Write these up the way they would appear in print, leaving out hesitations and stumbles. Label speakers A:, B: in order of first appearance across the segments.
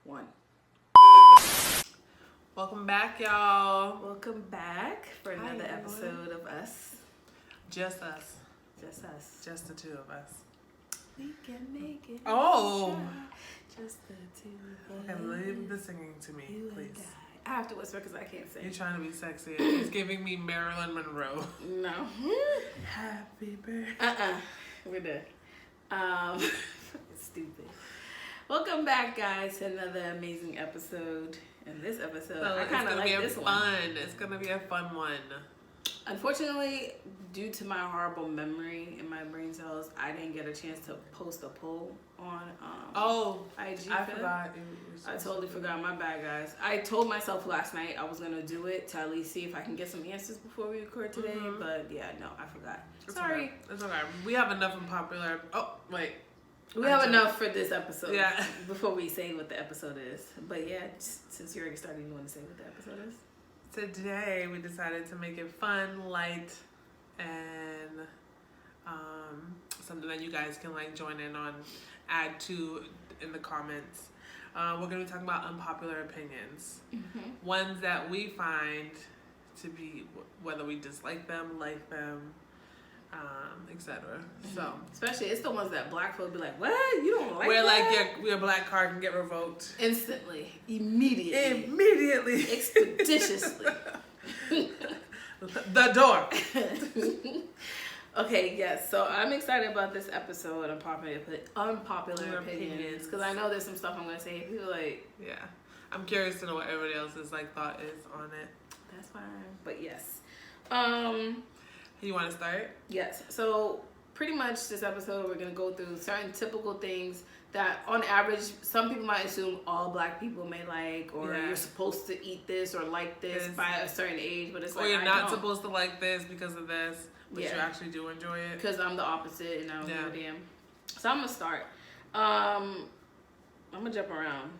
A: One.
B: Welcome back, y'all.
A: Welcome back for another
B: Hi,
A: episode of us.
B: Just us.
A: Just us.
B: Just the two of us.
A: We can make it.
B: Oh.
A: Just the two of us.
B: Okay, leave the singing to me,
A: You and
B: please.
A: I have to whisper because I can't sing.
B: You're trying to be sexy. It's giving me Marilyn Monroe.
A: No.
B: Happy birthday.
A: We're done. Stupid. Welcome back, guys, to another amazing episode. In this episode, I kind of like this one.
B: It's gonna be a fun one.
A: Unfortunately, due to my horrible memory in my brain cells, I didn't get a chance to post a poll on IG.
B: I forgot.
A: I totally forgot. My bad, guys. I told myself last night I was gonna do it to at least see if I can get some answers before we record today.
B: Mm-hmm.
A: But yeah, no, I forgot.
B: It's
A: Sorry.
B: Okay. It's okay. We have enough Unpopular. Oh wait.
A: We have enough for this episode.
B: Yeah.
A: Before we say what the episode is. But yeah, since you already started, you want to say what the episode is?
B: Today we decided to make it fun, light, and something that you guys can like join in on, add to in the comments. We're gonna be talking about unpopular opinions, ones that we find to be whether we dislike them, like them, etc. So
A: Especially, it's the ones that black folk be like, what? You don't like
B: where
A: that?
B: like your black card can get revoked
A: Instantly. Immediately.
B: immediately,
A: Expeditiously.
B: the door.
A: Okay, yes. So I'm excited about this episode of Unpopular Opinions. Because I know there's some stuff I'm going to say. People are like...
B: Yeah. I'm curious to know what everybody else's like thought is on it.
A: That's fine. But yes.
B: You want to start?
A: Yes. So pretty much this episode we're going to go through certain typical things that on average some people might assume all black people may like, or you're supposed to eat this or like this by a certain age, but it's like,
B: or you're not supposed to like this because of this, but you actually do enjoy it.
A: Because I'm the opposite and I don't give a damn. So I'm gonna start. I'm gonna jump around.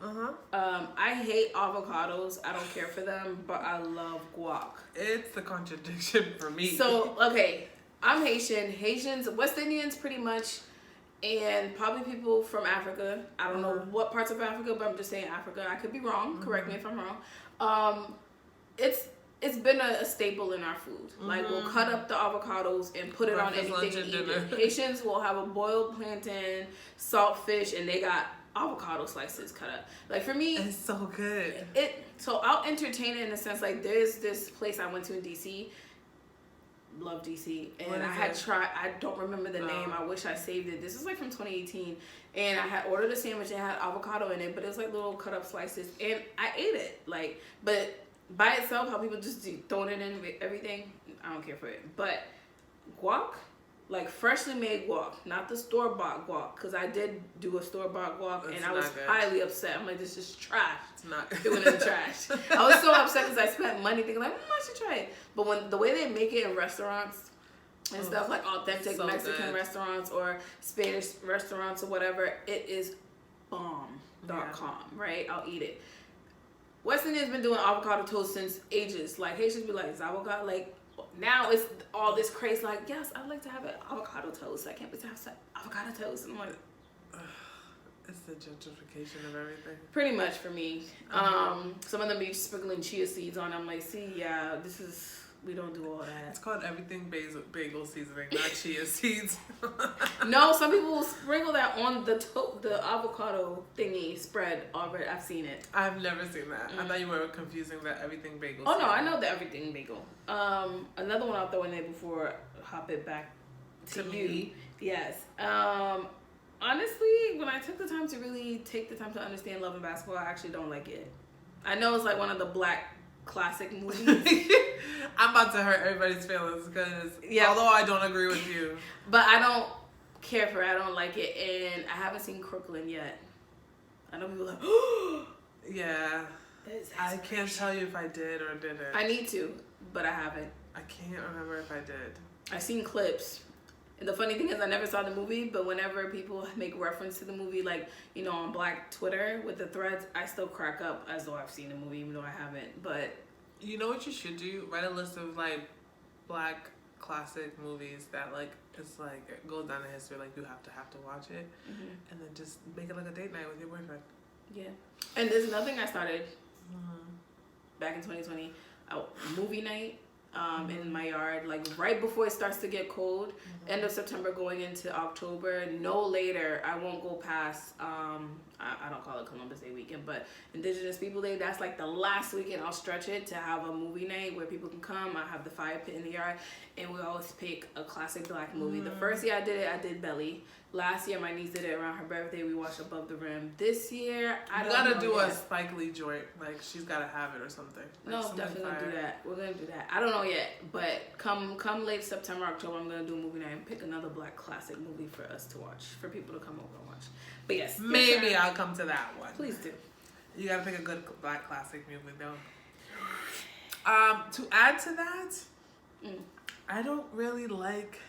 A: I hate avocados. I don't care for them, but I love guac. It's
B: the contradiction for me.
A: So okay, I'm Haitian. Haitians, West Indians, pretty much. And probably people from Africa. I don't know what parts of Africa, but I'm just saying Africa. I could be wrong. Correct me if I'm wrong. It's been a staple in our food. Like, we'll cut up the avocados and put it on anything and eat it. Haitians will have a boiled plantain, salt fish, and they got avocado slices cut up. Like, for me...
B: It's so good.
A: So I'll entertain it in the sense, like, there's this place I went to in D.C., love DC, and I had tried, I don't remember the name, I wish I saved it. This is like from 2018, and I had ordered a sandwich and it had avocado in it, but it was like little cut up slices, and I ate it. Like, but by itself, how people just do throwing it in everything, I don't care for it. But guac, like freshly made guac, not the store-bought guac, because I did do a store-bought guac, and I was highly upset. I'm like, this is trash.
B: It's not
A: doing it in the trash. I was so upset because I spent money thinking like, I should try it. But when the way they make it in restaurants and stuff, like authentic Mexican restaurants or Spanish restaurants or whatever, it is bomb.com, right? I'll eat it. West Indians been doing avocado toast since ages. Like, Haitians be like, is avocado, like, now it's all this craze, like, yes, I'd like to have an avocado toast. I can't wait to have some avocado toast. And I'm like,
B: it's the gentrification of everything.
A: Pretty much for me. Some of them be sprinkling chia seeds on. I'm like, see, we don't do all that.
B: It's called everything bagel seasoning, not chia seeds.
A: No, some people will sprinkle that on the avocado thingy spread already. I've seen it.
B: I've never seen that. I thought you were confusing the everything bagel.
A: Oh, no, I know the everything bagel. Another one I'll throw in there before I hop it back to you. Yes. Honestly, when I took the time to really take the time to understand Love and Basketball, I actually don't like it. I know it's like one of the black classic movies.
B: I'm about to hurt everybody's feelings because although I don't agree with you.
A: But I don't care for it. I don't like it. And I haven't seen Crooklyn yet. I know people are like,
B: yeah. I can't tell you if I did or didn't.
A: I need to, but I haven't.
B: I can't remember if I did.
A: I've seen clips. And the funny thing is I never saw the movie, but whenever people make reference to the movie, like, you know, on Black Twitter with the threads, I still crack up as though I've seen the movie, even though I haven't. But
B: you know what you should do? Write a list of, like, black classic movies that, like, it's like, it goes down in history, like, you have to watch it. And then just make it like a date night with your boyfriend.
A: Yeah. And there's nothing I started back in 2020. Movie night in my yard, like right before it starts to get cold, end of September going into October. No later, I won't go past, I don't call it Columbus Day weekend, but Indigenous People Day. That's like the last weekend I'll stretch it to have a movie night where people can come. I have the fire pit in the yard, and we always pick a classic black movie. The first year I did it, I did Belly. Last year, my niece did it around her birthday. We watched Above the Rim. This year, I don't know.
B: You gotta do a Spike Lee joint. Like, she's gotta have it or something. Like,
A: no, definitely gonna do that. We're gonna do that. I don't know yet, but come late September, October, I'm gonna do a movie night and pick another black classic movie for us to watch, for people to come over and watch. But yes,
B: maybe I'll come to that one.
A: Please do.
B: You gotta pick a good black classic movie, though. To add to that, I don't really like.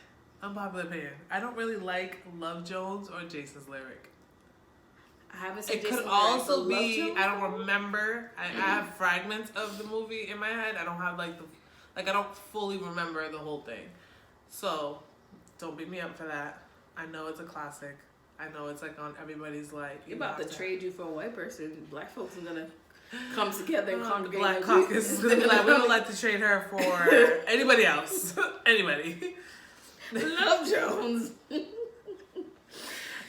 B: Unpopular opinion. I don't really like Love Jones or Jason's Lyric.
A: I haven't seen.
B: It could also be. I don't remember. I have fragments of the movie in my head. I don't have I don't fully remember the whole thing. So, don't beat me up for that. I know it's a classic. I know it's like on everybody's like.
A: You're about to trade you for a white person. Black folks are gonna come together and congregate.
B: Black caucus is gonna be like, we don't like to trade her for anybody else. Anybody.
A: Love Jones.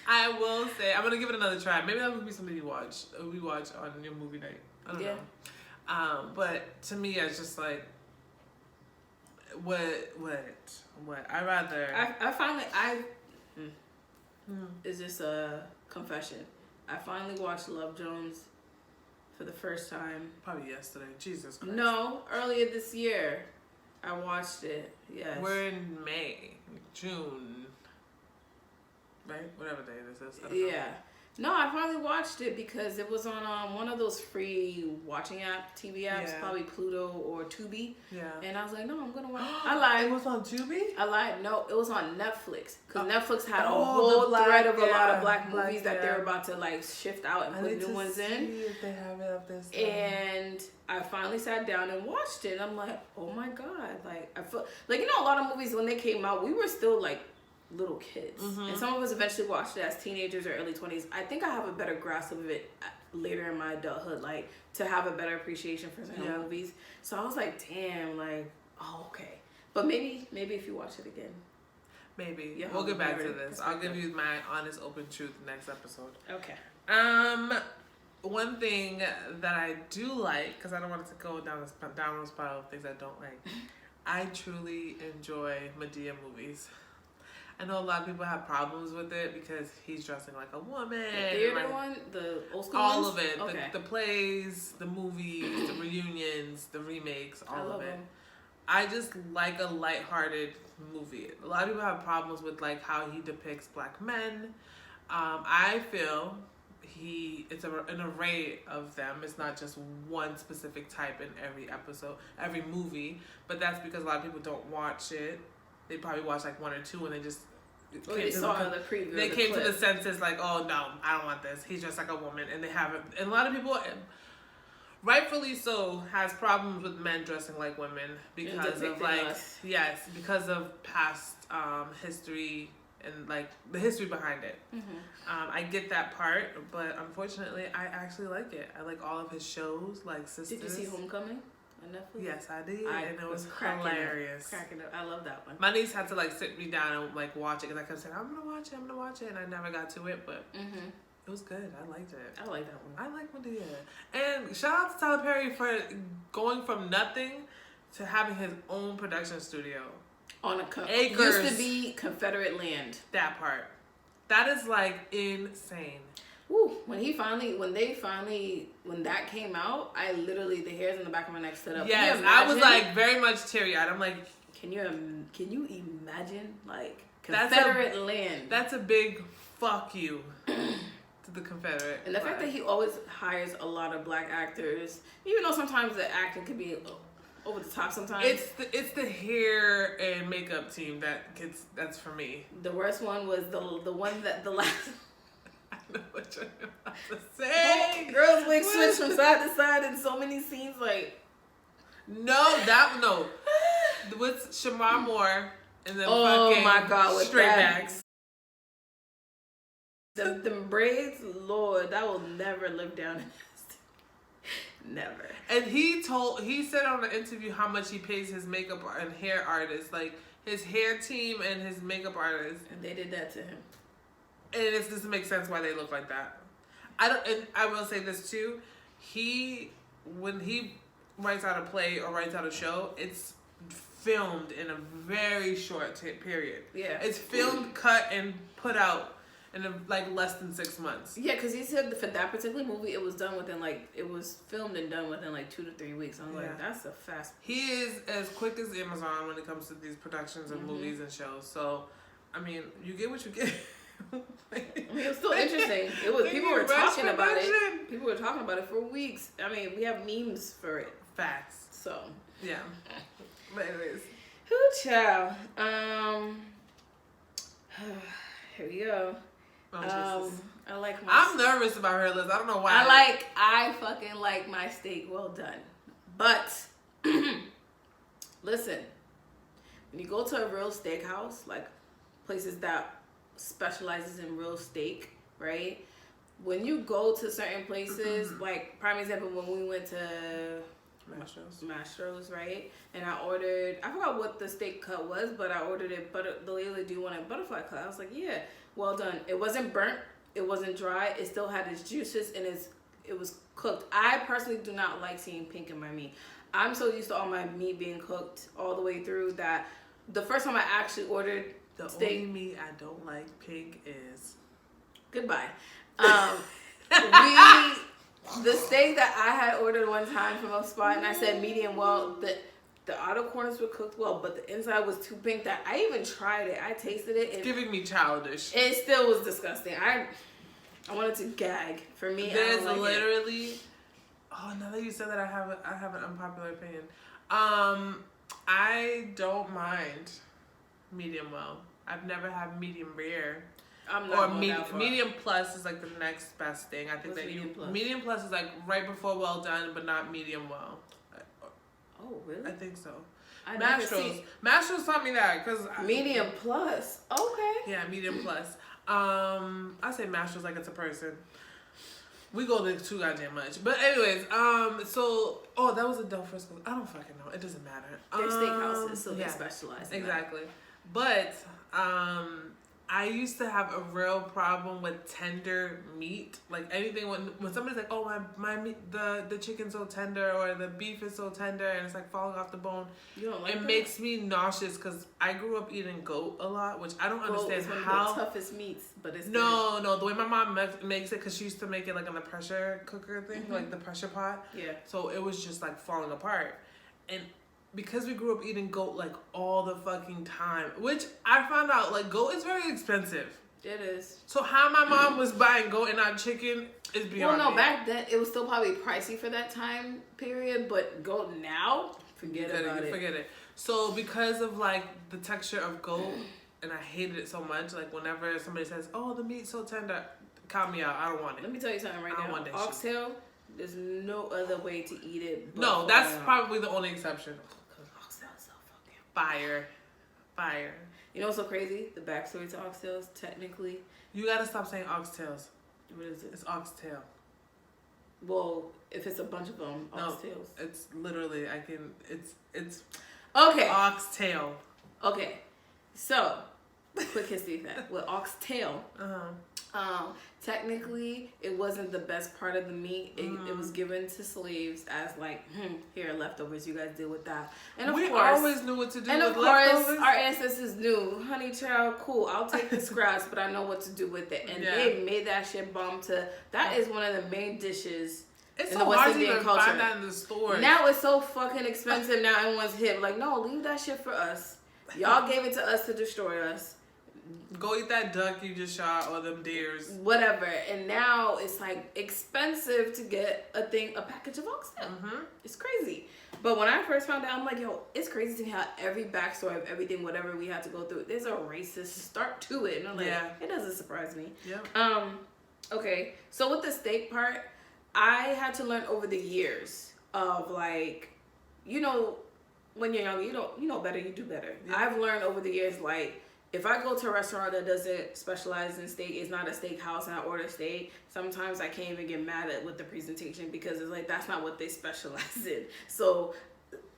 B: I will say I'm gonna give it another try. Maybe that would be something we watch on your movie night. I don't know. But to me, it's just like what I rather.
A: I finally is this a confession? I finally watched Love Jones for the first time.
B: Probably yesterday. Jesus Christ.
A: No, earlier this year. I watched it. Yes.
B: We're in May, June, right? Whatever day this is.
A: Yeah. No, I finally watched it because it was on one of those free watching TV apps, probably Pluto or Tubi.
B: Yeah.
A: And I was like, no, I'm gonna watch. I lied.
B: It was on Tubi?
A: I lied. No, it was on Netflix because Netflix had a whole thread of a lot of black movies that they're about to like shift out and put new ones in.
B: If they have it up this
A: and I finally sat down and watched it. And I'm like, oh my god! Like I feel like a lot of movies when they came out, we were still like little kids, and some of us eventually watched it as teenagers or early 20s. I think I have a better grasp of it later in my adulthood, like to have a better appreciation for certain movies. So I was like, damn, like, oh, okay. But maybe if you watch it again,
B: maybe we'll get back to this. I'll give you my honest, open truth next episode.
A: Okay.
B: One thing that I do like, because I don't want it to go down a spiral of things I don't like. I truly enjoy Madea movies. I know a lot of people have problems with it because he's dressing like a woman.
A: The theater one? The old school
B: all
A: ones?
B: of it.
A: Okay.
B: The plays, the movies, the reunions, the remakes, all of it.
A: Them.
B: I just like a lighthearted movie. A lot of people have problems with like how he depicts black men. I feel it's an array of them. It's not just one specific type in every episode, every movie. But that's because a lot of people don't watch it. They probably watch like one or two and they just
A: came
B: to the senses like, oh no, I don't want this. He's just like a woman, and they haven't. And a lot of people, rightfully so, has problems with men dressing like women because of because of past history and like the history behind it. I get that part, but unfortunately, I actually like it. I like all of his shows, like Sisters.
A: Did you see Homecoming on Netflix?
B: Yes, I did, and it was hilarious.
A: Cracking up. I love that one.
B: My niece had to like sit me down and like watch it because I kept saying, I'm gonna watch it, and I never got to it, but it was good. I liked it.
A: I like that one.
B: I like Madea. And shout out to Tyler Perry for going from nothing to having his own production studio.
A: On
B: acres.
A: Used to be Confederate land.
B: That part. That is like insane.
A: Woo. When that came out, I literally, the hairs in the back of my neck stood up.
B: Yes, I was like very much teary-eyed. I'm like,
A: can you imagine like Confederate land?
B: That's a big fuck you to the Confederate.
A: And the fact that he always hires a lot of black actors, even though sometimes the acting could be over the top sometimes.
B: It's the hair and makeup team that's for me.
A: The worst one was the one that the last.
B: I know what you're about to say.
A: Girls wig switch from side to side in so many scenes. Like,
B: no, with Shamar Moore and then
A: oh
B: fucking
A: my god, with
B: straight
A: that
B: backs.
A: Them braids, Lord, that will never live down. Never.
B: And he said on the interview how much he pays his makeup and hair artist, like his hair team and his makeup artist.
A: And they did that to him.
B: And it doesn't make sense why they look like that. And I will say this too. When he writes out a play or writes out a show, it's filmed in a very short period.
A: Yeah.
B: It's filmed, cut, and put out in less than 6 months.
A: Yeah, because he said for that particular movie, it was filmed and done within 2 to 3 weeks. I'm like, that's a fast.
B: He is as quick as Amazon when it comes to these productions of movies and shows. So, I mean, you get what you get.
A: It was still interesting. People were talking about it. People were talking about it for weeks. I mean, we have memes for it.
B: Facts.
A: So
B: yeah. But anyways.
A: Whoo child. Here we go. I like
B: I'm nervous about her list. I don't know why.
A: I fucking like my steak well done. But listen, when you go to a real steakhouse, like places that specializes in real steak, right? When you go to certain places, like prime example, when we went to Mastro's, right? And I forgot what the steak cut was, but I ordered it, but the lady, do you want a butterfly cut? I was like, yeah, well done. It wasn't burnt, it wasn't dry, it still had its juices, and it was cooked. I personally do not like seeing pink in my meat. I'm so used to all my meat being cooked all the way through that the first time I actually ordered steak,
B: only meat I don't like pink is
A: goodbye. The steak that I had ordered one time from a spot, and I said medium well, the outer corners were cooked well, but the inside was too pink that I even tried it. I tasted it.
B: It's giving me childish.
A: It still was disgusting. I wanted to gag. For me,
B: there's literally. Oh, now that you said that, I have an unpopular opinion. I don't mind medium well. I've never had medium rare.
A: I'm not
B: or medium plus is like the next best thing. I think medium plus is like right before well done, but not medium well.
A: Oh really?
B: I think so.
A: Mastro's
B: taught me that because
A: medium plus. Okay.
B: Yeah, medium plus. I say Mastro's like it's a person. We go there too goddamn much. But anyways, that was a Del Frisco. I don't fucking know. It doesn't matter.
A: They're steakhouses, so they specialize in
B: exactly. That. But I used to have a real problem with tender meat. Like anything when somebody's like, oh my meat, the chicken's so tender or the beef is so tender and it's like falling off the bone.
A: You don't like
B: it
A: that?
B: Makes me nauseous because I grew up eating goat a lot, which I don't understand
A: one
B: how.
A: of the toughest meats, but it's
B: no. The way my mom makes it, because she used to make it like on the pressure cooker thing, like the pressure pot.
A: Yeah.
B: So it was just like falling apart, and because we grew up eating goat like all the fucking time, which I found out like goat is very expensive.
A: It is.
B: So how my mom was buying goat and not chicken is beyond me.
A: Back then it was still probably pricey for that time period, but goat now, forget it.
B: So because of like the texture of goat, and I hated it so much, like whenever somebody says, oh, the meat's so tender, count me out. I don't want it.
A: Let me tell you something right now. Oxtail, there's no other way to eat it.
B: No, that's probably the only exception.
A: Oxtail is so fucking
B: fire.
A: You know what's so crazy? The backstory to oxtails, technically.
B: You gotta stop saying oxtails.
A: What is it?
B: It's oxtail.
A: Well, if it's a bunch of them, oxtails.
B: No, it's literally, it's
A: okay.
B: Oxtail.
A: Okay. So, quick history of that. With oxtail, technically, it wasn't the best part of the meat. It was given to slaves as like, here, leftovers. You guys deal with that. And of course,
B: always knew what to do.
A: And of course, our ancestors knew, honey child, cool. I'll take the scraps, but I know what to do with it. And they made that shit bomb to. That is one of the main dishes.
B: It's
A: in
B: so
A: the West
B: hard
A: Indian
B: to
A: culture.
B: find that in the store.
A: Now it's so fucking expensive. Now everyone's hip. Like, no, leave that shit for us. Y'all gave it to us to destroy us.
B: Go eat that duck you just shot or them deers.
A: Whatever. And now it's like expensive to get a package of oxtail. It's crazy. But when I first found out, I'm like, yo, it's crazy to me how every backstory of everything, whatever we had to go through, there's a racist start to it. And I'm like, it doesn't surprise me.
B: Yeah.
A: Okay. So with the steak part, I had to learn over the years of like, you know, when you're young, you know better, you do better. Yeah. I've learned over the years, like, if I go to a restaurant that doesn't specialize in steak, it's not a steakhouse, and I order steak, sometimes I can't even get mad at with the presentation because it's like that's not what they specialize in. So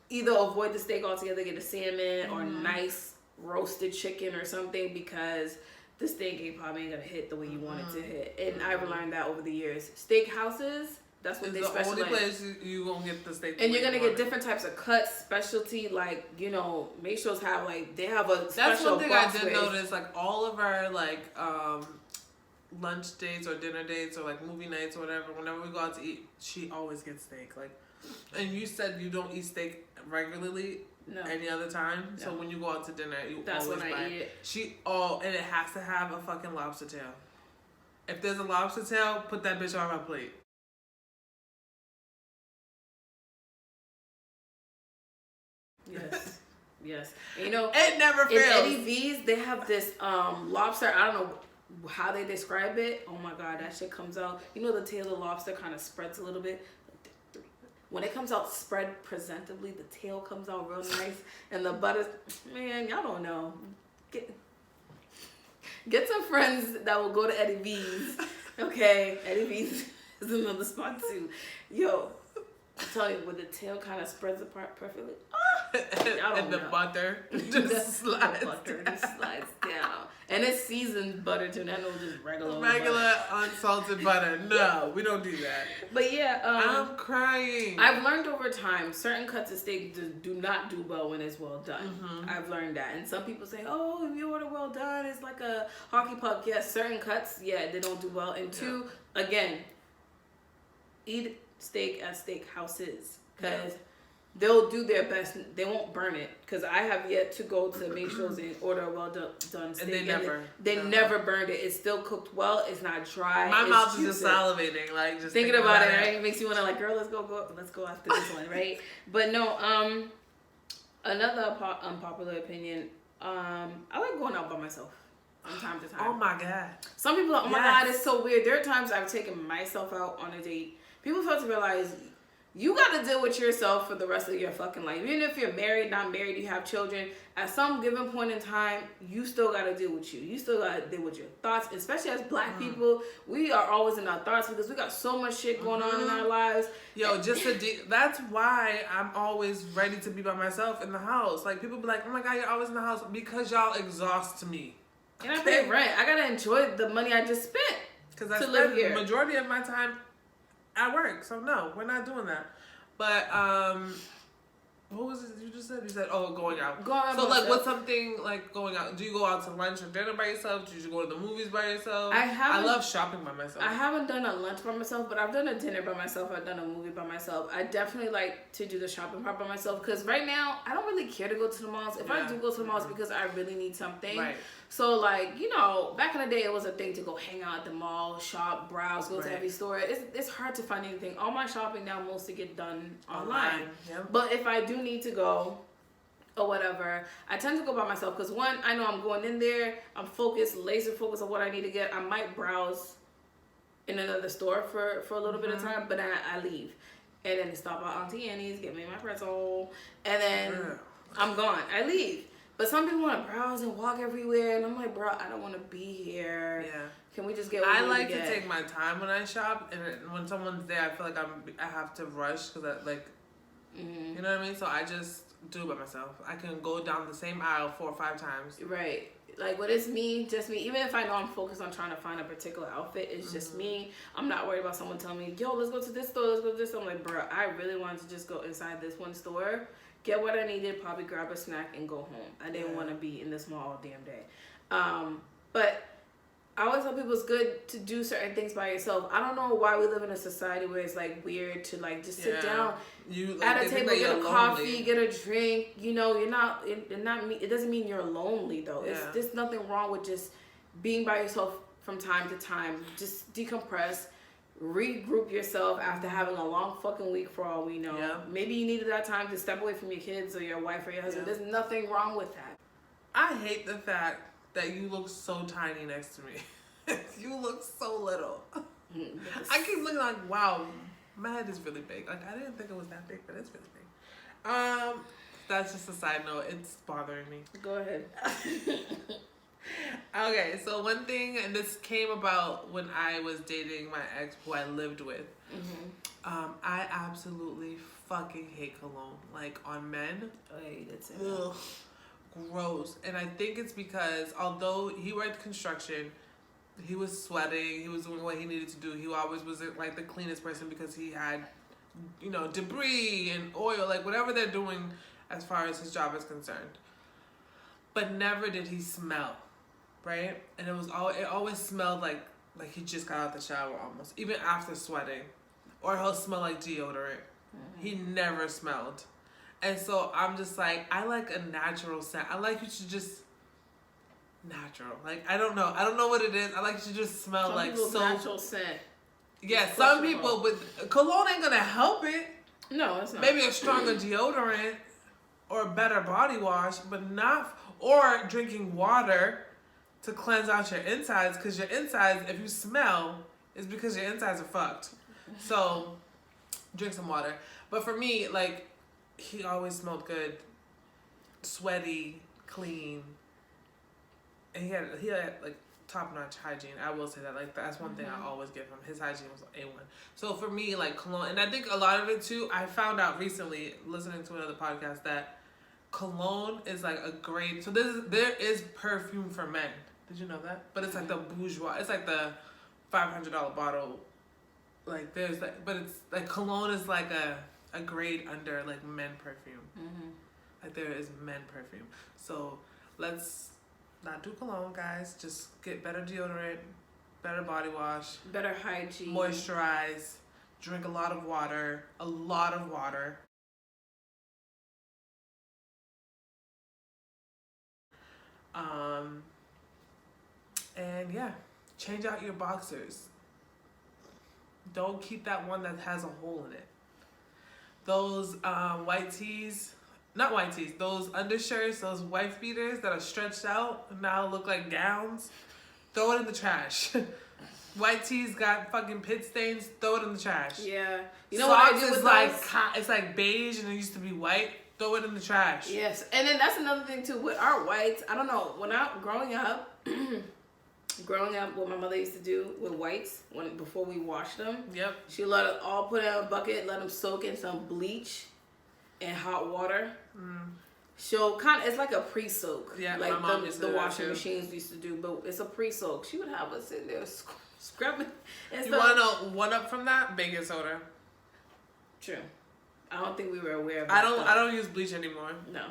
A: either avoid the steak altogether, get a salmon or nice roasted chicken or something, because the steak probably ain't gonna hit the way you want it to hit. And I've learned that over the years. Steakhouses, that's what they specialize.
B: It's the only place you gonna get the steak.
A: And you're gonna get different types of cuts, specialty, like, you know, make sure have like they have a special. That's one thing I did
B: notice. Like all of our like lunch dates or dinner dates or like movie nights or whatever. Whenever we go out to eat, she always gets steak. Like, and you said you don't eat steak regularly.
A: No.
B: Any other time. No. So when you go out to dinner, that's always
A: when
B: buy
A: I eat it.
B: And it has to have a fucking lobster tail. If there's a lobster tail, put that bitch on my plate.
A: Yes. Yes. And, you know,
B: it never fails.
A: In Eddie V's, they have this lobster. I don't know how they describe it. Oh my god, that shit comes out. You know, the tail of the lobster kind of spreads a little bit. When it comes out spread presentably, the tail comes out real nice, and the butter, man, y'all don't know. Get some friends that will go to Eddie V's. Okay, Eddie V's is another spot too. Yo, I tell you, when the tail kind of spreads apart perfectly,
B: and the butter just slides
A: down. And it's seasoned butter too, not no just regular
B: unsalted butter. No, we don't do that.
A: But yeah,
B: I'm crying.
A: I've learned over time certain cuts of steak do not do well when it's well done. I've learned that, and some people say, "Oh, if you order well done, it's like a hockey puck." Yes, certain cuts, yeah, they don't do well. And two, again, eat steak at steakhouses because they'll do their best. They won't burn it, because I have yet to go to Mayshows and order a well done steak.
B: And
A: they never burned it. It's still cooked well. It's not dry.
B: My mouth is just salivating, like just
A: thinking about it. Right? It makes you want to like, girl, let's go after this one, right? But no, another unpopular opinion. I like going out by myself from time to time.
B: Oh my god.
A: Some people are, oh my god, it's so weird. There are times I've taken myself out on a date. People fail to realize you got to deal with yourself for the rest of your fucking life. Even if you're married, not married, you have children, at some given point in time, you still got to deal with you. You still got to deal with your thoughts, especially as black people. We are always in our thoughts because we got so much shit going on in our lives.
B: Yo, that's why I'm always ready to be by myself in the house. Like, people be like, oh my god, you're always in the house, because y'all exhaust me.
A: And I pay rent. I got to enjoy the money I just spent
B: because I spend the majority of my time at work. So no, we're not doing that. But what was it you just said? You said, oh, going out. So like, what's something like going out? Do you go out to lunch or dinner by yourself? Do you go to the movies by yourself? I love shopping by myself.
A: I haven't done a lunch by myself, but I've done a dinner by myself. I've done a movie by myself. I definitely like to do the shopping part by myself, because right now I don't really care to go to the malls. If I do go to the malls, because I really need something. Right. So, like, you know, back in the day, it was a thing to go hang out at the mall, shop, browse, go to every store. It's hard to find anything. All my shopping now mostly get done online. Yep. But if I do need to go or whatever, I tend to go by myself, because one, I know I'm going in there, I'm focused, laser focused on what I need to get. I might browse in another store for a little bit of time, but then I leave. And then stop at Auntie Annie's, get me my pretzel, and then I'm gone. I leave. But some people want to browse and walk everywhere, and I'm like, bro, I don't want to be here. Yeah. Can we just get what
B: I like to take my time when I shop, and when someone's there, I feel like I have to rush, because I like, you know what I mean? So I just do it by myself. I can go down the same aisle 4 or 5 times.
A: Right. Like, when it's me, just me, even if I know I'm focused on trying to find a particular outfit, it's just me. I'm not worried about someone telling me, yo, let's go to this store, let's go to this store. I'm like, bro, I really wanted to just go inside this one store, get what I needed, probably grab a snack, and go home. I didn't want to be in this mall all damn day. But I always tell people it's good to do certain things by yourself. I don't know why we live in a society where it's like weird to like just sit down at a table, get a coffee, get a drink. You know, you're not. It doesn't mean you're lonely though. Yeah. There's nothing wrong with just being by yourself from time to time. Just decompress, regroup yourself after having a long fucking week, for all we know. Yeah. Maybe you needed that time to step away from your kids or your wife or your husband. There's nothing wrong with that.
B: I hate the fact that you look so tiny next to me. You look so little. I keep looking like, wow, my head is really big. Like, I didn't think it was that big, but it's really big. That's just a side note. It's bothering me.
A: Go ahead.
B: Okay, so one thing, and this came about when I was dating my ex who I lived with. I absolutely fucking hate cologne. Like, on men.
A: Oh, yeah, you did say
B: ugh, gross. And I think it's because although he worked construction, he was sweating, he was doing what he needed to do. He always wasn't like the cleanest person because he had, you know, debris and oil, like whatever they're doing as far as his job is concerned. But never did he smell, right? And it always smelled like he just got out the shower almost, even after sweating, or he'll smell like deodorant. He never smelled, and so I'm just like, I like a natural scent. I like you to just natural. Like, I don't know what it is. I like you to just smell
A: some
B: like
A: so natural scent.
B: Yeah, some people with cologne ain't gonna help it.
A: No, it's not.
B: Maybe a stronger deodorant or a better body wash, but not. Or drinking water to cleanse out your insides, because your insides, if you smell, is because your insides are fucked. So drink some water. But for me, like, he always smelled good, sweaty, clean, and he had like top-notch hygiene. I will say that. Like, that's one thing I always get from his hygiene was A1. So for me, like, cologne, and I think a lot of it too, I found out recently listening to another podcast that cologne is like a great, so there is perfume for men. Did you know that? But it's like the bourgeois, it's like the $500 bottle. Like, there's like, but it's like cologne is like a grade under like men perfume. Like, there is men perfume. So let's not do cologne, guys. Just get better deodorant, better body wash,
A: better hygiene,
B: moisturize, drink a lot of water. And yeah, change out your boxers. Don't keep that one that has a hole in it. Those white tees, not white tees, those undershirts, those wife beaters that are stretched out now look like gowns, throw it in the trash. White tees got fucking pit stains, throw it in the trash.
A: Yeah. You know
B: Socks
A: what I do with
B: is like
A: those?
B: it's like beige and it used to be white. Throw it in the trash.
A: Yes, and then that's another thing too with our whites. I don't know. When I growing up, what my mother used to do with whites before we washed them.
B: Yep.
A: She let it all put in a bucket, let them soak in some bleach and hot water. She'll it's like a pre-soak.
B: Yeah,
A: like
B: my mom used to
A: the
B: do that
A: washing
B: too.
A: machines used to do, but it's a pre-soak. She would have us in there scrubbing. And
B: You want to know one up from that? Baking soda.
A: True. I don't think we were aware of that.
B: I don't use bleach anymore.
A: No.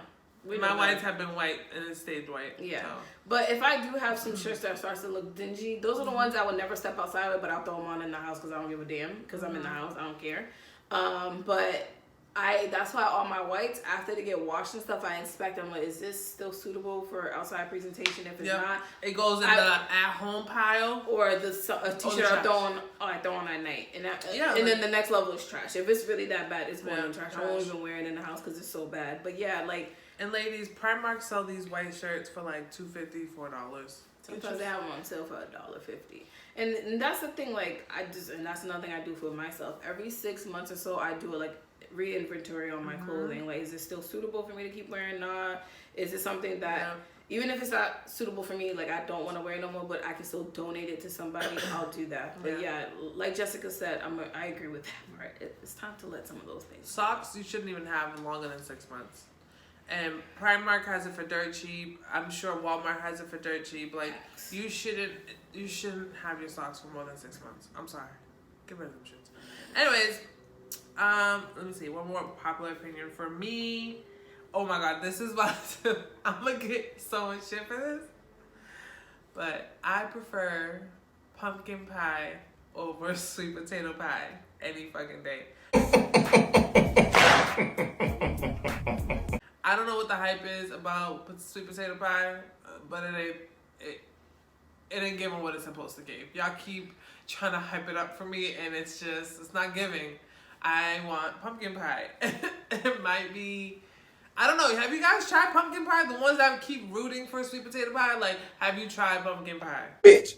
B: My whites have been white and it stayed white.
A: Yeah.
B: So.
A: But if I do have some shirts that starts to look dingy, those are the ones I would never step outside with, but I'll throw them on in the house because I don't give a damn, because I'm in the house. I don't care. But that's why all my whites, after they get washed and stuff, I inspect them. Like, is this still suitable for outside presentation? If it's not,
B: it goes in the at-home pile.
A: Or a t-shirt I throw on at night. And then the next level is trash. If it's really that bad, it's going in trash. I won't even wear it in the house because it's so bad. But yeah, like...
B: And ladies, Primark sell these white shirts for like $2.50, $4.
A: Sometimes they have them on sale for $1.50. And that's the thing, like, and that's another thing I do for myself. Every 6 months or so, I do like re-inventory on my clothing. Like, is it still suitable for me to keep wearing? Nah. Is it something that, even if it's not suitable for me, like, I don't want to wear it no more, but I can still donate it to somebody, I'll do that. But yeah, like Jessica said, I agree with that part. It's time to let some of those things.
B: Socks, you shouldn't even have longer than 6 months. And Primark has it for dirt cheap. I'm sure Walmart has it for dirt cheap. Like, you shouldn't have your socks for more than 6 months. I'm sorry. Get rid of them shits. Anyways, let me see. One more popular opinion for me. Oh my god, this is about to... I'm gonna get so much shit for this. But I prefer pumpkin pie over sweet potato pie any fucking day. I don't know what the hype is about sweet potato pie, but it ain't giving what it's supposed to give. Y'all keep trying to hype it up for me, and it's not giving. I want pumpkin pie. It might be, I don't know. Have you guys tried pumpkin pie? The ones that keep rooting for sweet potato pie, like, have you tried pumpkin pie?
C: Bitch.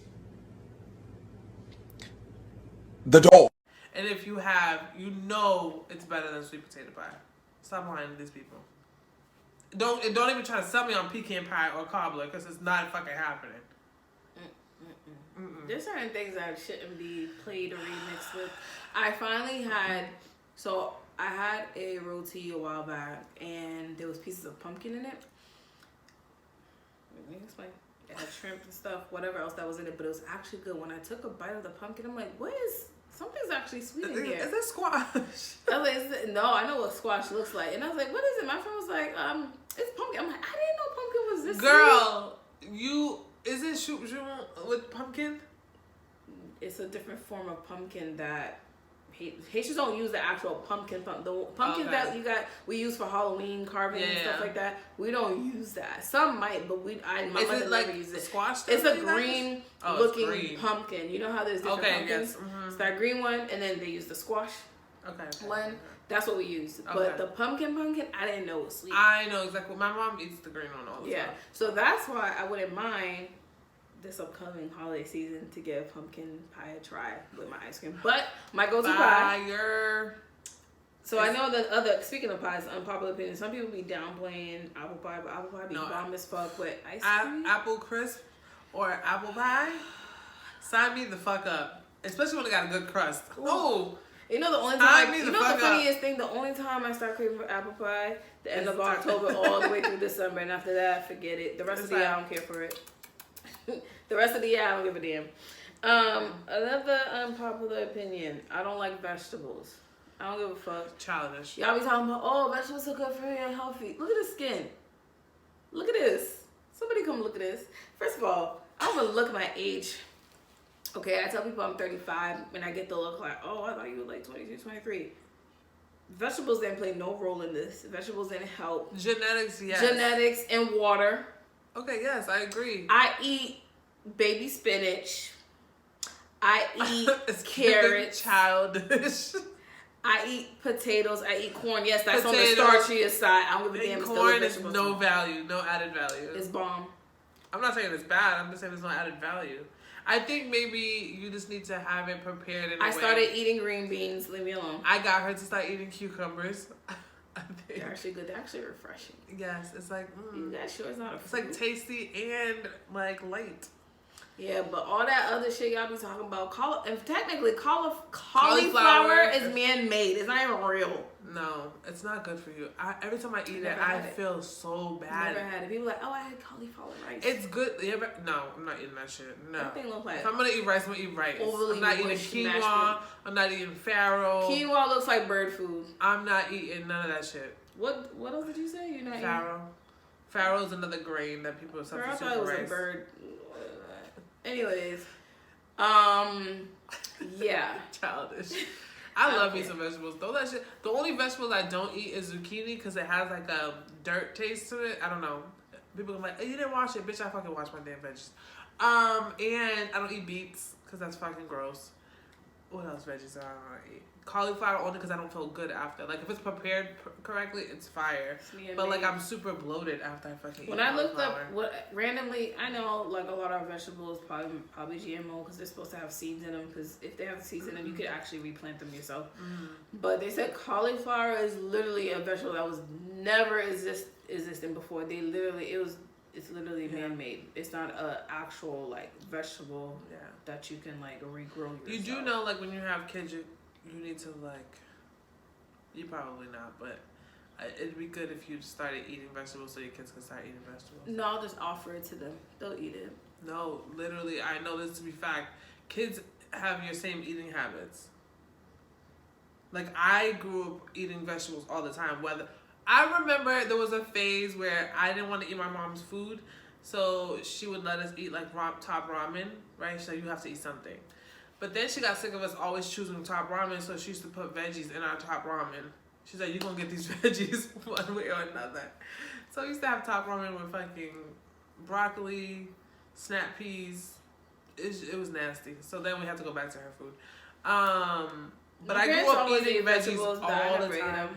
C: The dog.
B: And if you have, you know it's better than sweet potato pie. Stop lying to these people. Don't even try to sell me on pecan pie or cobbler because it's not fucking happening.
A: There's certain things that shouldn't be played or remixed with. I finally had, I had a roti a while back, and there was pieces of pumpkin in it. Let me explain. It had shrimp and stuff, whatever else that was in it, but it was actually good. When I took a bite of the pumpkin, I'm like, something's actually sweet in here.
B: Is it squash?
A: I was like, no, I know what squash looks like. And I was like, what is it? My friend was like, it's pumpkin. I'm like, I didn't know pumpkin was this
B: Girl, is it shoot with pumpkin?
A: It's a different form of pumpkin that Haitians don't use the actual pumpkin. The pumpkins that we use for Halloween carving and stuff like that. We don't use that. Some might, but my mother never uses it.
B: Squash?
A: It's a green looking pumpkin. You know how there's different pumpkins? Yes. Mm-hmm. It's that green one, and then they use the squash one. That's what we use. Okay. But the pumpkin, I didn't know it was sweet.
B: I know exactly. My mom eats the green one all the time.
A: Yeah. So that's why I wouldn't mind this upcoming holiday season to give pumpkin pie a try with my ice cream. But my go-to pie. So I know that speaking of pies, unpopular opinion, some people be downplaying apple pie, but apple pie be bomb as fuck with ice cream.
B: Apple crisp or apple pie, sign me the fuck up. Especially when it got a good crust. Oh,
A: you know the only time. You know the funniest thing. The only time I start craving for apple pie, the end of October all the way through December, and after that, forget it. The rest of the year, I don't care for it. The rest of the year, I don't give a damn. Another unpopular opinion. I don't like vegetables. I don't give a fuck.
B: Childish.
A: Y'all be talking about, vegetables are good for you and healthy. Look at the skin. Look at this. Somebody come look at this. First of all, I don't even look my age. Okay, I tell people I'm 35, and I get the look like, I thought you were like 22, 23. Vegetables didn't play no role in this. Vegetables didn't help.
B: Genetics, yes.
A: Genetics and water.
B: Okay, yes, I agree.
A: I eat baby spinach. I eat carrots.
B: Childish.
A: I eat potatoes. I eat corn. Yes, that's on the starchiest side. I don't give a damn.
B: Corn is no value, no added value.
A: It's bomb.
B: I'm not saying it's bad. I'm just saying there's no added value. I think maybe you just need to have it prepared in a way.
A: I started eating green beans. Leave me alone.
B: I got her to start eating cucumbers.
A: They're actually good. They're actually refreshing.
B: Yes, it's like
A: that sure is not a
B: fruit. It's like tasty and like light.
A: Yeah, but all that other shit y'all be talking about, technically cauliflower is man-made. It's not even real.
B: No, it's not good for you. Every time I eat it, I feel so bad.
A: Never had it. People are like, I had cauliflower rice.
B: It's good. No, I'm not eating that shit. No.
A: That thing looks like
B: if I'm gonna eat rice, I'm gonna eat rice. I'm not eating quinoa. I'm not eating farro.
A: Quinoa looks like bird food.
B: I'm not eating none of that shit.
A: What else did you say? You're not
B: farro. Farro is another grain that people substitute for rice. I thought it was a bird.
A: Anyways, yeah.
B: Childish. I love me some vegetables. Though that shit. The only vegetables I don't eat is zucchini because it has like a dirt taste to it. I don't know. People are like, you didn't wash it, bitch. I fucking wash my damn veggies. And I don't eat beets because that's fucking gross. What else veggies do I don't eat? Cauliflower only because I don't feel good after. Like if it's prepared correctly, it's fire. But like I'm super bloated after I fucking eat.
A: When I looked up randomly, I know like a lot of vegetables probably GMO because they're supposed to have seeds in them. Because if they have seeds in them, you could actually replant them yourself. But they said cauliflower is literally a vegetable that was never existing before. It's literally man-made. It's not a actual like vegetable that you can like regrow yourself.
B: You do know like when you have kids, you need to like. You probably not, but it'd be good if you started eating vegetables so your kids can start eating vegetables.
A: No, I'll just offer it to them. They'll eat it.
B: No, literally, I know this to be fact. Kids have your same eating habits. Like I grew up eating vegetables all the time. I remember there was a phase where I didn't want to eat my mom's food, so she would let us eat like top ramen, right? So you have to eat something. But then she got sick of us always choosing top ramen, so she used to put veggies in our top ramen. She's like, you're going to get these veggies one way or another. So we used to have top ramen with fucking broccoli, snap peas. It was nasty. So then we had to go back to her food. But I grew up eating veggies all the time.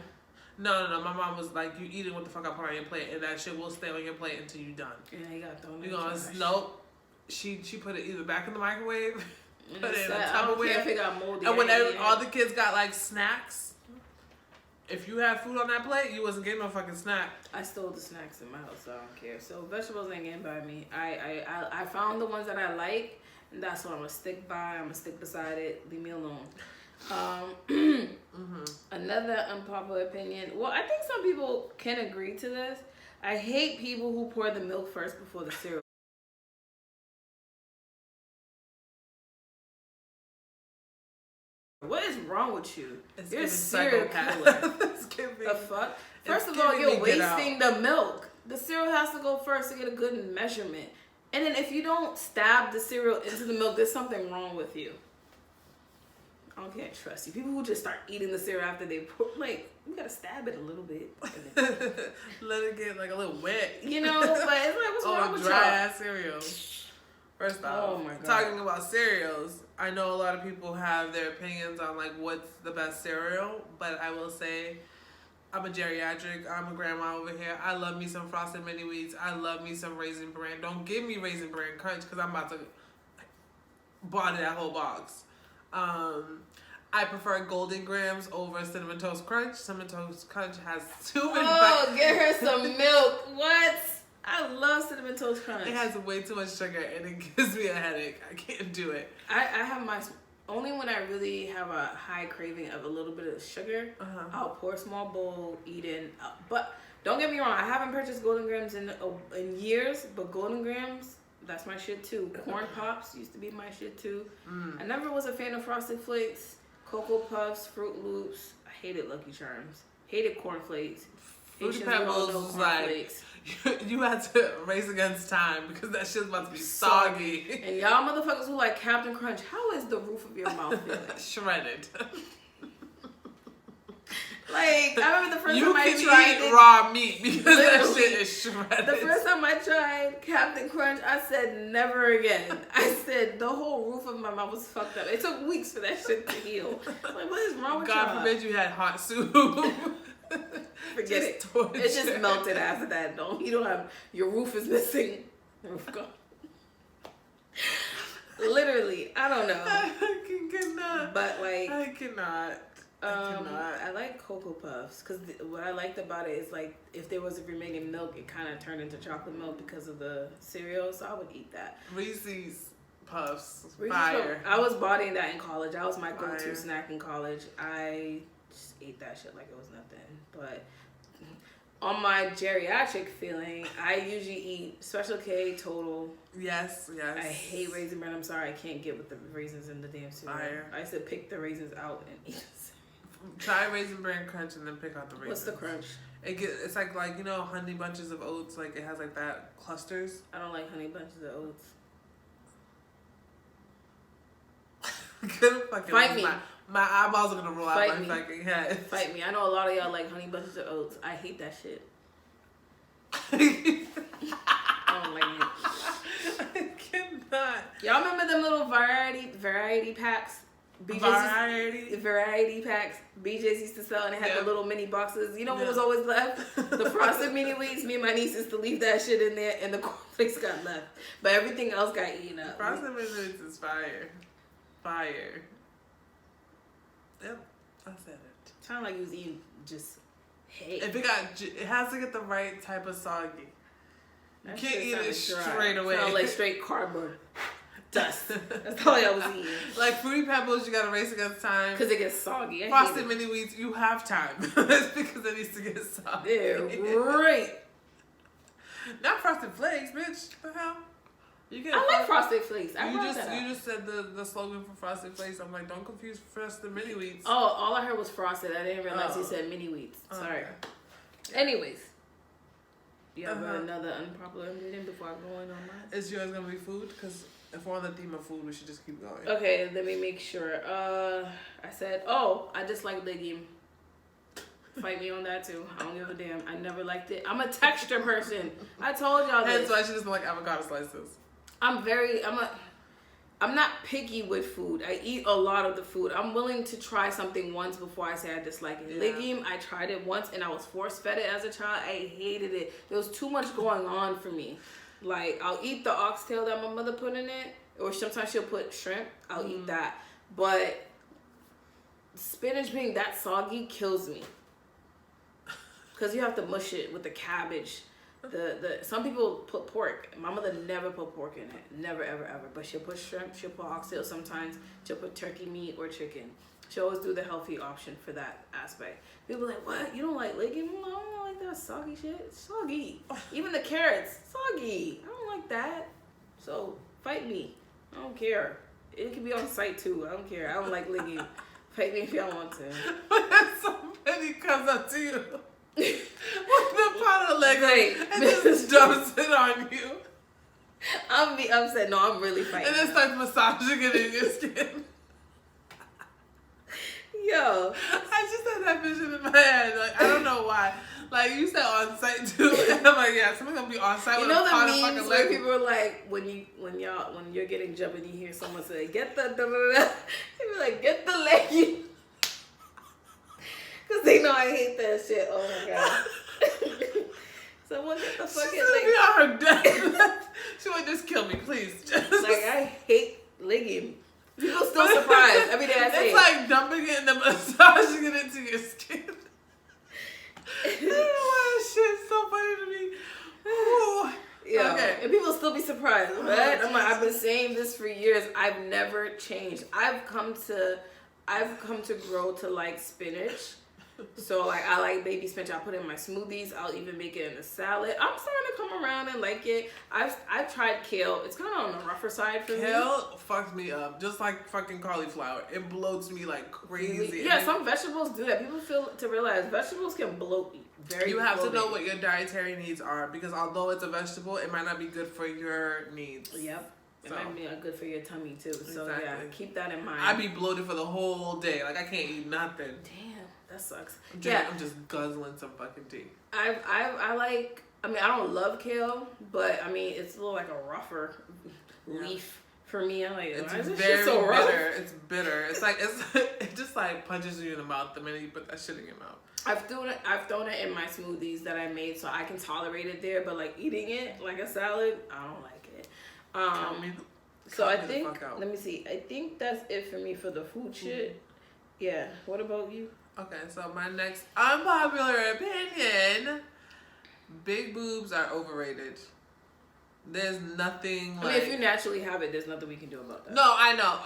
B: No. My mom was like, you eating what the fuck I put on your plate, and that shit will stay on your plate until you're done.
A: Yeah, you got thrown.
B: You gonna nope. She put it either back in the microwave, put it in a Tupperware.
A: I don't care if it got moldy.
B: And when all the kids got like snacks, If you had food on that plate, you wasn't getting no fucking snack.
A: I stole the snacks in my house, so I don't care. So vegetables ain't getting by me. I found the ones that I like, and that's what I'm gonna stick by. I'm gonna stick beside it. Leave me alone. Another unpopular opinion. Well, I think some people can agree to this. I hate people who pour the milk first before the cereal. What is wrong with you? You're a serial killer. The fuck? First of all, you're wasting the milk. The cereal has to go first to get a good measurement. And then if you don't stab the cereal into the milk, there's something wrong with you. I can't trust you. People who just start eating the cereal after they pour, like, you gotta stab it a little bit.
B: Let it get like a little wet.
A: You know, but it's like, what's wrong with y'all?
B: Dry ass cereal. First off,
A: oh my God.
B: Talking about cereals, I know a lot of people have their opinions on like what's the best cereal, but I will say I'm a geriatric. I'm a grandma over here. I love me some Frosted Mini Wheats. I love me some Raisin Bran. Don't give me Raisin Bran Crunch because I'm about to body that whole box. I prefer Golden Grams over Cinnamon Toast Crunch. Cinnamon Toast Crunch has too many.
A: Oh, get her some milk. What? I love Cinnamon Toast Crunch.
B: It has way too much sugar and it gives me a headache. I can't do it.
A: I have my... Only when I really have a high craving of a little bit of sugar, I'll pour a small bowl, eat it. But don't get me wrong, I haven't purchased Golden Grams in years, but Golden Grams, that's my shit too. Corn Pops used to be my shit too. I never was a fan of Frosted Flakes, Cocoa Puffs, Fruit Loops. I hated Lucky Charms. Hated Corn Flakes.
B: Fruity Pebbles was like, you had to race against time because that shit's about to be soggy.
A: And y'all motherfuckers who like Captain Crunch, how is the roof of your mouth feeling?
B: Shredded.
A: Like, I remember the first time I tried
B: You can eat raw meat because that shit is shredded.
A: The first time I tried Captain Crunch, I said never again. I said the whole roof of my mouth was fucked up. It took weeks for that shit to heal. Like, what is wrong with y'all?
B: God forbid you had hot soup.
A: Forget it. Torture. It just melted after that. You don't have, your roof is missing. Roof gone. Literally, I don't know.
B: I cannot.
A: But like,
B: I cannot.
A: I like Cocoa Puffs because what I liked about it is like if there was a remake in milk, it kind of turned into chocolate milk because of the cereal, so I would eat that.
B: Reese's Puffs,
A: Reese's
B: fire.
A: I was bodying that in college. That was my go-to snack in college. I just ate that shit like it was nothing. But on my geriatric feeling, I usually eat Special K, Total.
B: Yes.
A: I hate Raisin Bran. I'm sorry, I can't get with the raisins in the damn cereal.
B: Fire.
A: I used to pick the raisins out and eat.
B: Try Raisin Bran Crunch and then pick out the raisins.
A: What's the crunch?
B: It's like you know Honey Bunches of Oats, like it has like that clusters.
A: I don't like Honey Bunches of Oats. Fight me.
B: My eyeballs are gonna roll out my fucking head.
A: Fight me. I know a lot of y'all like Honey Bunches of Oats. I hate that shit. I don't like it.
B: I cannot.
A: Y'all remember them little variety packs? Variety packs. BJ's used to sell, and it had the little mini boxes. You know what was always left? The Frosted Mini Wheats. Me and my niece used to leave that shit in there, and the cornflakes got left. But everything else got eaten up.
B: Frosted Mini Wheats is fire. Fire. Yep, I said it.
A: Sound like you was eating just hay.
B: If it has to get the right type of soggy. You can't eat it straight away.
A: Sound like straight cardboard. Dust. That's all I was eating.
B: Like Fruity Pebbles, you gotta race against time.
A: Because it gets soggy.
B: Frosted Mini Wheats, you have time. It's because it needs to get soggy.
A: Yeah, right.
B: Not Frosted Flakes, bitch. What the hell?
A: I like Frosted Flakes.
B: You just said the slogan for Frosted Flakes. I'm like, don't confuse Frosted Mini Wheats.
A: Oh, all I heard was Frosted. I didn't realize you said Mini Wheats. Sorry.
B: Okay.
A: Anyways. You have another unpopular opinion before I go in on mine?
B: Is yours gonna be food? Because if we're on the theme of food, we should just keep going.
A: Okay, let me make sure. I said, I dislike legume. Fight me on that too. I don't give a damn. I never liked it. I'm a texture person. I told y'all this.
B: That's why she doesn't like avocado slices.
A: I'm not picky with food. I eat a lot of the food. I'm willing to try something once before I say I dislike it. Yeah. Legume, I tried it once and I was force-fed it as a child. I hated it. There was too much going on for me. Like, I'll eat the oxtail that my mother put in it, or sometimes she'll put shrimp. I'll eat that. But spinach being that soggy kills me. because you have to mush it with the cabbage. Some people put pork. My mother never put pork in it, never ever ever. But she'll put shrimp, she'll put oxtail sometimes, she'll put turkey meat or chicken. She always do the healthy option for that aspect. People are like, what? You don't like legume? I don't like that soggy shit. It's soggy. Even the carrots, soggy. I don't like that. So fight me. I don't care. It can be on site too. I don't care. I don't like legume. Fight me if y'all want to.
B: When somebody comes up to you with the pot of legume and just dumps it on you.
A: I'll be upset. No, I'm really fighting.
B: And then starts massaging it in your skin.
A: Yo,
B: I just had that vision in my head. Like, I don't know why. Like, you said on site too. And I'm like, yeah, somebody's gonna be on site with a pot of fucking
A: memes where
B: legume.
A: people are like, when you're getting jumped and you hear someone say, get the they be like, get the legume. Cause they know I hate that shit. Oh my god. Someone get the fucking
B: legume. She's on her death. She would just kill me, please. Just.
A: Like, I hate legume. People still surprised every day I say
B: it's like dumping it and then massaging it into your skin. I don't know why that shit's so funny to me. Ooh.
A: Yeah.
B: Okay.
A: And people still be surprised. But I'm like, I've been saying this for years. I've never changed. I've come to grow to like spinach. So like I like baby spinach. I put it in my smoothies. I'll even make it in a salad. I'm starting to come around and like it. I've tried kale. It's kind of on the rougher side for me.
B: Kale fucks me up, just like fucking cauliflower. It bloats me like crazy.
A: Yeah, some vegetables do that. People feel to realize vegetables can bloat very.
B: You have
A: bloated.
B: to know what your dietary needs are because although it's a vegetable, it might not be good for your needs.
A: Yep. It might be good for your tummy too. So
B: exactly.
A: yeah, keep that in mind.
B: I be bloated for the whole day. Like I can't eat nothing.
A: Damn. That sucks.
B: I'm just guzzling some fucking tea.
A: I like. I mean, I don't love kale, but I mean, it's a little like a rougher leaf for me. I'm like,
B: it's
A: why is this
B: very
A: shit so rough?
B: bitter. It's bitter. It's like it just like punches you in the mouth the minute you put that shit in your mouth.
A: I've thrown it in my smoothies that I made, so I can tolerate it there. But like eating it like a salad, I don't like it. So I think. Let me see. I think that's it for me for the food shit. Yeah. What about you?
B: Okay, so my next unpopular opinion: big boobs are overrated. There's nothing like.
A: I mean, if you naturally have it, there's nothing we can do about that.
B: No, I know.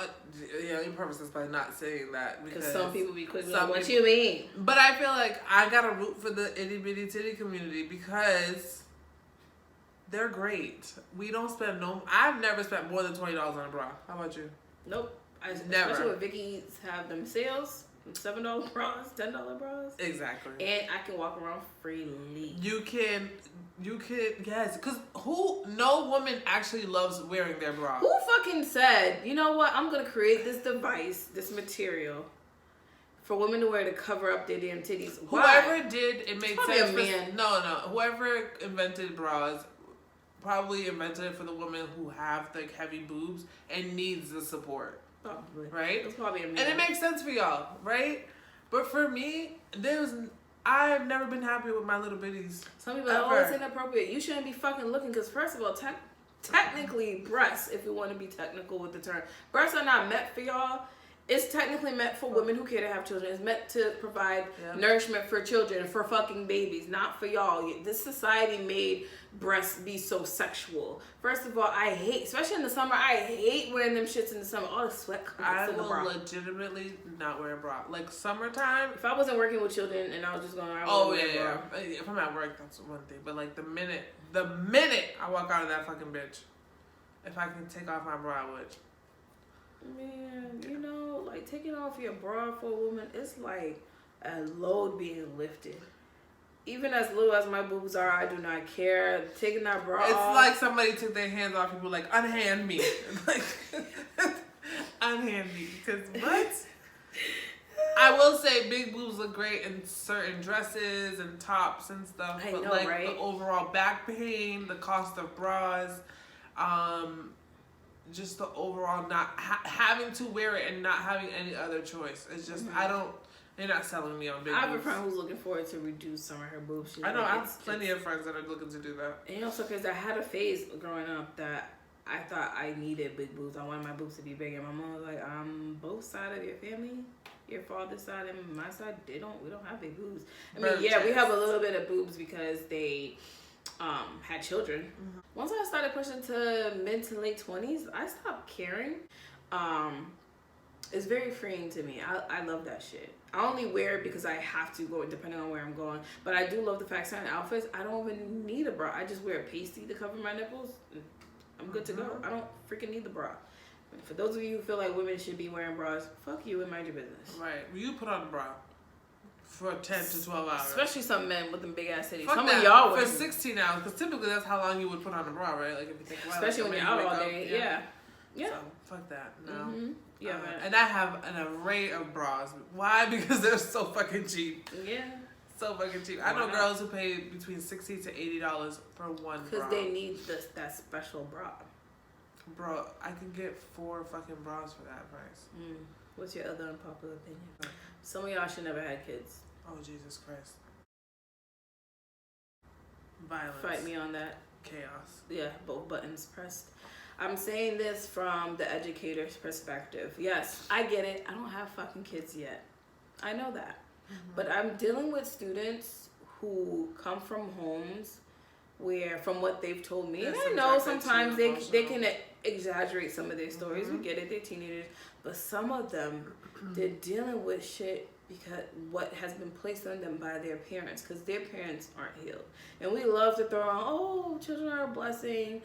B: Your purpose is by not saying that because
A: some people be quick. Like, what you mean?
B: But I feel like I gotta root for the itty bitty titty community because they're great. We don't spend I've never spent more than $20 on a bra. How about you?
A: Nope.
B: Never.
A: Especially when Vicky's have them sales. $7 bras, $10 bras.
B: Exactly.
A: And I can walk around freely.
B: You can, yes. Because no woman actually loves wearing their bra.
A: Who fucking said, you know what, I'm going to create this device, this material, for women to wear to cover up their damn titties? Why?
B: Whoever did, it made sense.
A: A man.
B: No. Whoever invented bras probably invented it for the women who have like heavy boobs and needs the support.
A: Probably.
B: Right?
A: It's probably a man.
B: And it makes sense for y'all, right? But for me, I've never been happy with my little bitties.
A: Some people are always inappropriate. You shouldn't be fucking looking because first of all, technically breasts, if you want to be technical with the term, breasts are not meant for y'all. It's technically meant for women who care to have children. It's meant to provide nourishment for children, for fucking babies, not for y'all. This society made breasts be so sexual. First of all, I hate, especially in the summer, I hate wearing them shits in the summer. All the sweat comes in the bra.
B: I will legitimately not wear a bra. Like summertime.
A: If I wasn't working with children and I was just going, I would wear a bra.
B: If I'm at work, that's one thing. But like the minute I walk out of that fucking bitch, if I can take off my bra, I would.
A: Man, you know, like taking off your bra for a woman, it's like a load being lifted. Even as little as my boobs are, I do not care. Taking that bra off.
B: It's like somebody took their hands off people like, unhand me. Like, unhand me. Because what? I will say big boobs look great in certain dresses and tops and stuff.
A: I
B: but
A: know,
B: like
A: right?
B: the overall back pain, the cost of bras, just the overall not having to wear it and not having any other choice. It's just, they're not selling me on big boobs.
A: I have a friend who's looking forward to reduce some of her boobs.
B: I know, I have plenty of friends that are looking to do that.
A: And also because I had a phase growing up that I thought I needed big boobs. I wanted my boobs to be big. And my mom was like, both sides of your family, your father's side and my side, we don't have big boobs. I
B: Bird
A: mean, yeah, we
B: chest.
A: have a little bit of boobs because they had children. Mm-hmm. Once I started pushing to mid to late 20s, I stopped caring. It's very freeing to me. I love that shit. I only wear it because I have to go, depending on where I'm going. But I do love the fact certain outfits, I don't even need a bra. I just wear a pasty to cover my nipples. I'm good to go. I don't freaking need the bra. For those of you who feel like women should be wearing bras, fuck you and mind your business.
B: Right. You put on a bra for 10 to 12 hours.
A: Especially some men with them big ass titties.
B: Fuck
A: Some
B: that.
A: of y'all
B: for
A: wear
B: 16 hours, because typically that's how long you would put on a bra, right? Like if you think about it.
A: Especially when you're out all day. Yeah.
B: Yeah. So, fuck that. No.
A: Mm-hmm. Yeah, man.
B: And I have an array of bras. Why? Because they're so fucking cheap.
A: Yeah.
B: So fucking cheap. I know girls who pay between $60 to $80 for one bra.
A: Because they need that special bra.
B: Bro, I can get 4 fucking bras for that price.
A: What's your other unpopular opinion? Some of y'all should never had kids.
B: Oh, Jesus Christ. Violence.
A: Fight me on that.
B: Chaos.
A: Yeah, both buttons pressed. I'm saying this from the educator's perspective. Yes, I get it. I don't have fucking kids yet. I know that. But I'm dealing with students who come from homes where, from what they've told me, and I know sometimes they can exaggerate some of their stories. We get it. They're teenagers. But some of them, they're dealing with shit because what has been placed on them by their parents, because their parents aren't healed. And we love to throw on, oh, children are a blessing.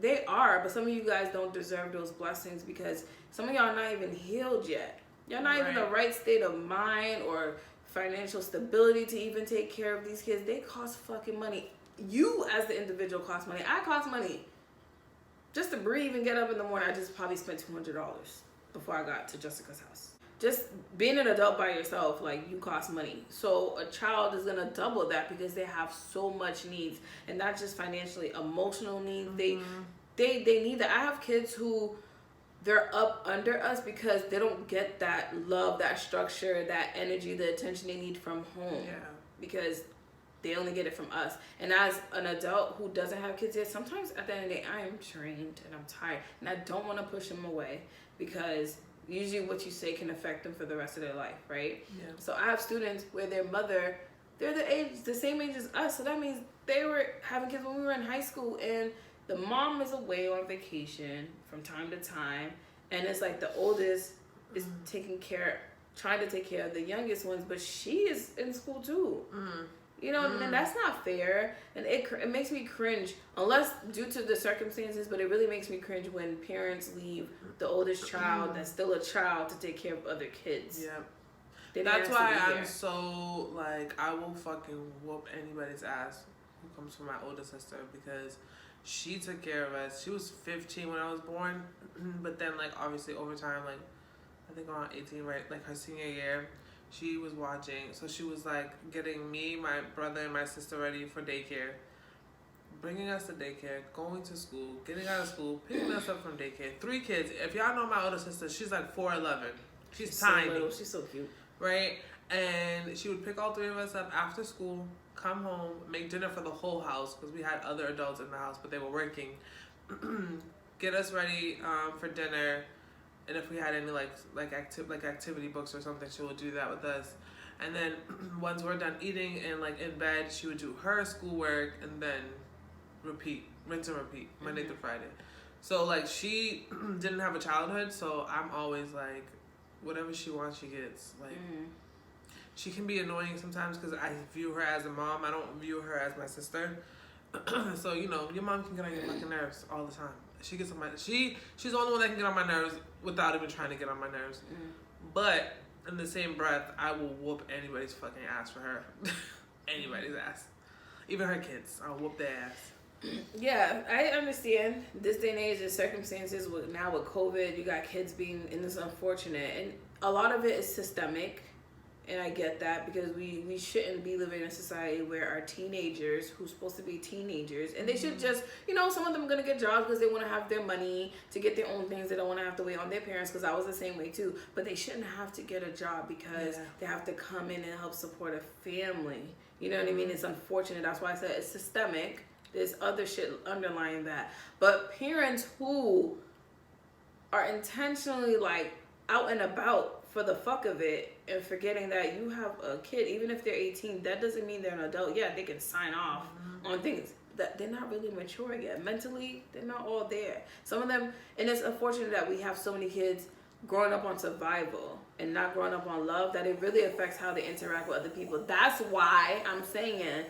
A: They are, but some of you guys don't deserve those blessings because some of y'all are not even healed yet. You're not even in the right state of mind or financial stability to even take care of these kids. They cost fucking money. You as the individual cost money. I cost money. Just to breathe and get up in the morning, I just probably spent $200 before I got to Jessica's house. Just being an adult by yourself, like, you cost money. So a child is gonna double that because they have so much needs, and not just financially, emotional needs. They need that. I have kids who they're up under us because they don't get that love, that structure, that energy, the attention they need from home.
B: Yeah.
A: Because they only get it from us. And as an adult who doesn't have kids yet, sometimes at the end of the day, I am drained and I'm tired. And I don't want to push them away because usually what you say can affect them for the rest of their life, right?
B: Yeah.
A: So I have students where their mother, they're the same age as us. So that means they were having kids when we were in high school, and the mom is away on vacation from time to time. And it's like the oldest is trying to take care of the youngest ones, but she is in school too. You know, and that's not fair. And it makes me cringe, unless due to the circumstances, but it really makes me cringe when parents leave the oldest child that's still a child to take care of other kids.
B: Yeah. That's why I'm so, like, I will fucking whoop anybody's ass who comes from my older sister, because she took care of us. She was 15 when I was born, but then, like, obviously over time, like, I think around 18, right, like her senior year, she was watching. So she was, like, getting me, my brother, and my sister ready for daycare, bringing us to daycare, going to school, getting out of school, picking us up from daycare. 3 kids. If y'all know my older sister, she's like 4'11". She's tiny.
A: So little. She's so cute.
B: Right? And she would pick all 3 of us up after school, come home, make dinner for the whole house, because we had other adults in the house, but they were working. Get us ready for dinner. And if we had any like activity books or something, she would do that with us. And then once we're done eating and like in bed, she would do her schoolwork and then rinse and repeat, Monday through Friday. So like she didn't have a childhood, so I'm always like, whatever she wants, she gets. Like she can be annoying sometimes because I view her as a mom. I don't view her as my sister. So you know, your mom can get on your fucking nerves all the time. She gets on my she's the only one that can get on my nerves without even trying to get on my nerves. But in the same breath, I will whoop anybody's fucking ass for her. Anybody's ass. Even her kids. I'll whoop their ass.
A: Yeah, I understand this day and age, the circumstances with COVID, you got kids being in this unfortunate, and a lot of it is systemic. And I get that, because we shouldn't be living in a society where our teenagers, who's supposed to be teenagers, and they should just, you know, some of them are going to get jobs because they want to have their money to get their own things. They don't want to have to wait on their parents, because I was the same way too. But they shouldn't have to get a job because they have to come in and help support a family. You know what I mean? It's unfortunate. That's why I said it's systemic. There's other shit underlying that. But parents who are intentionally like out and about for the fuck of it and forgetting that you have a kid, even if they're 18, that doesn't mean they're an adult. Yeah, they can sign off on things that they're not really mature yet. Mentally, they're not all there. Some of them, and it's unfortunate that we have so many kids growing up on survival and not growing up on love, that it really affects how they interact with other people. That's why I'm saying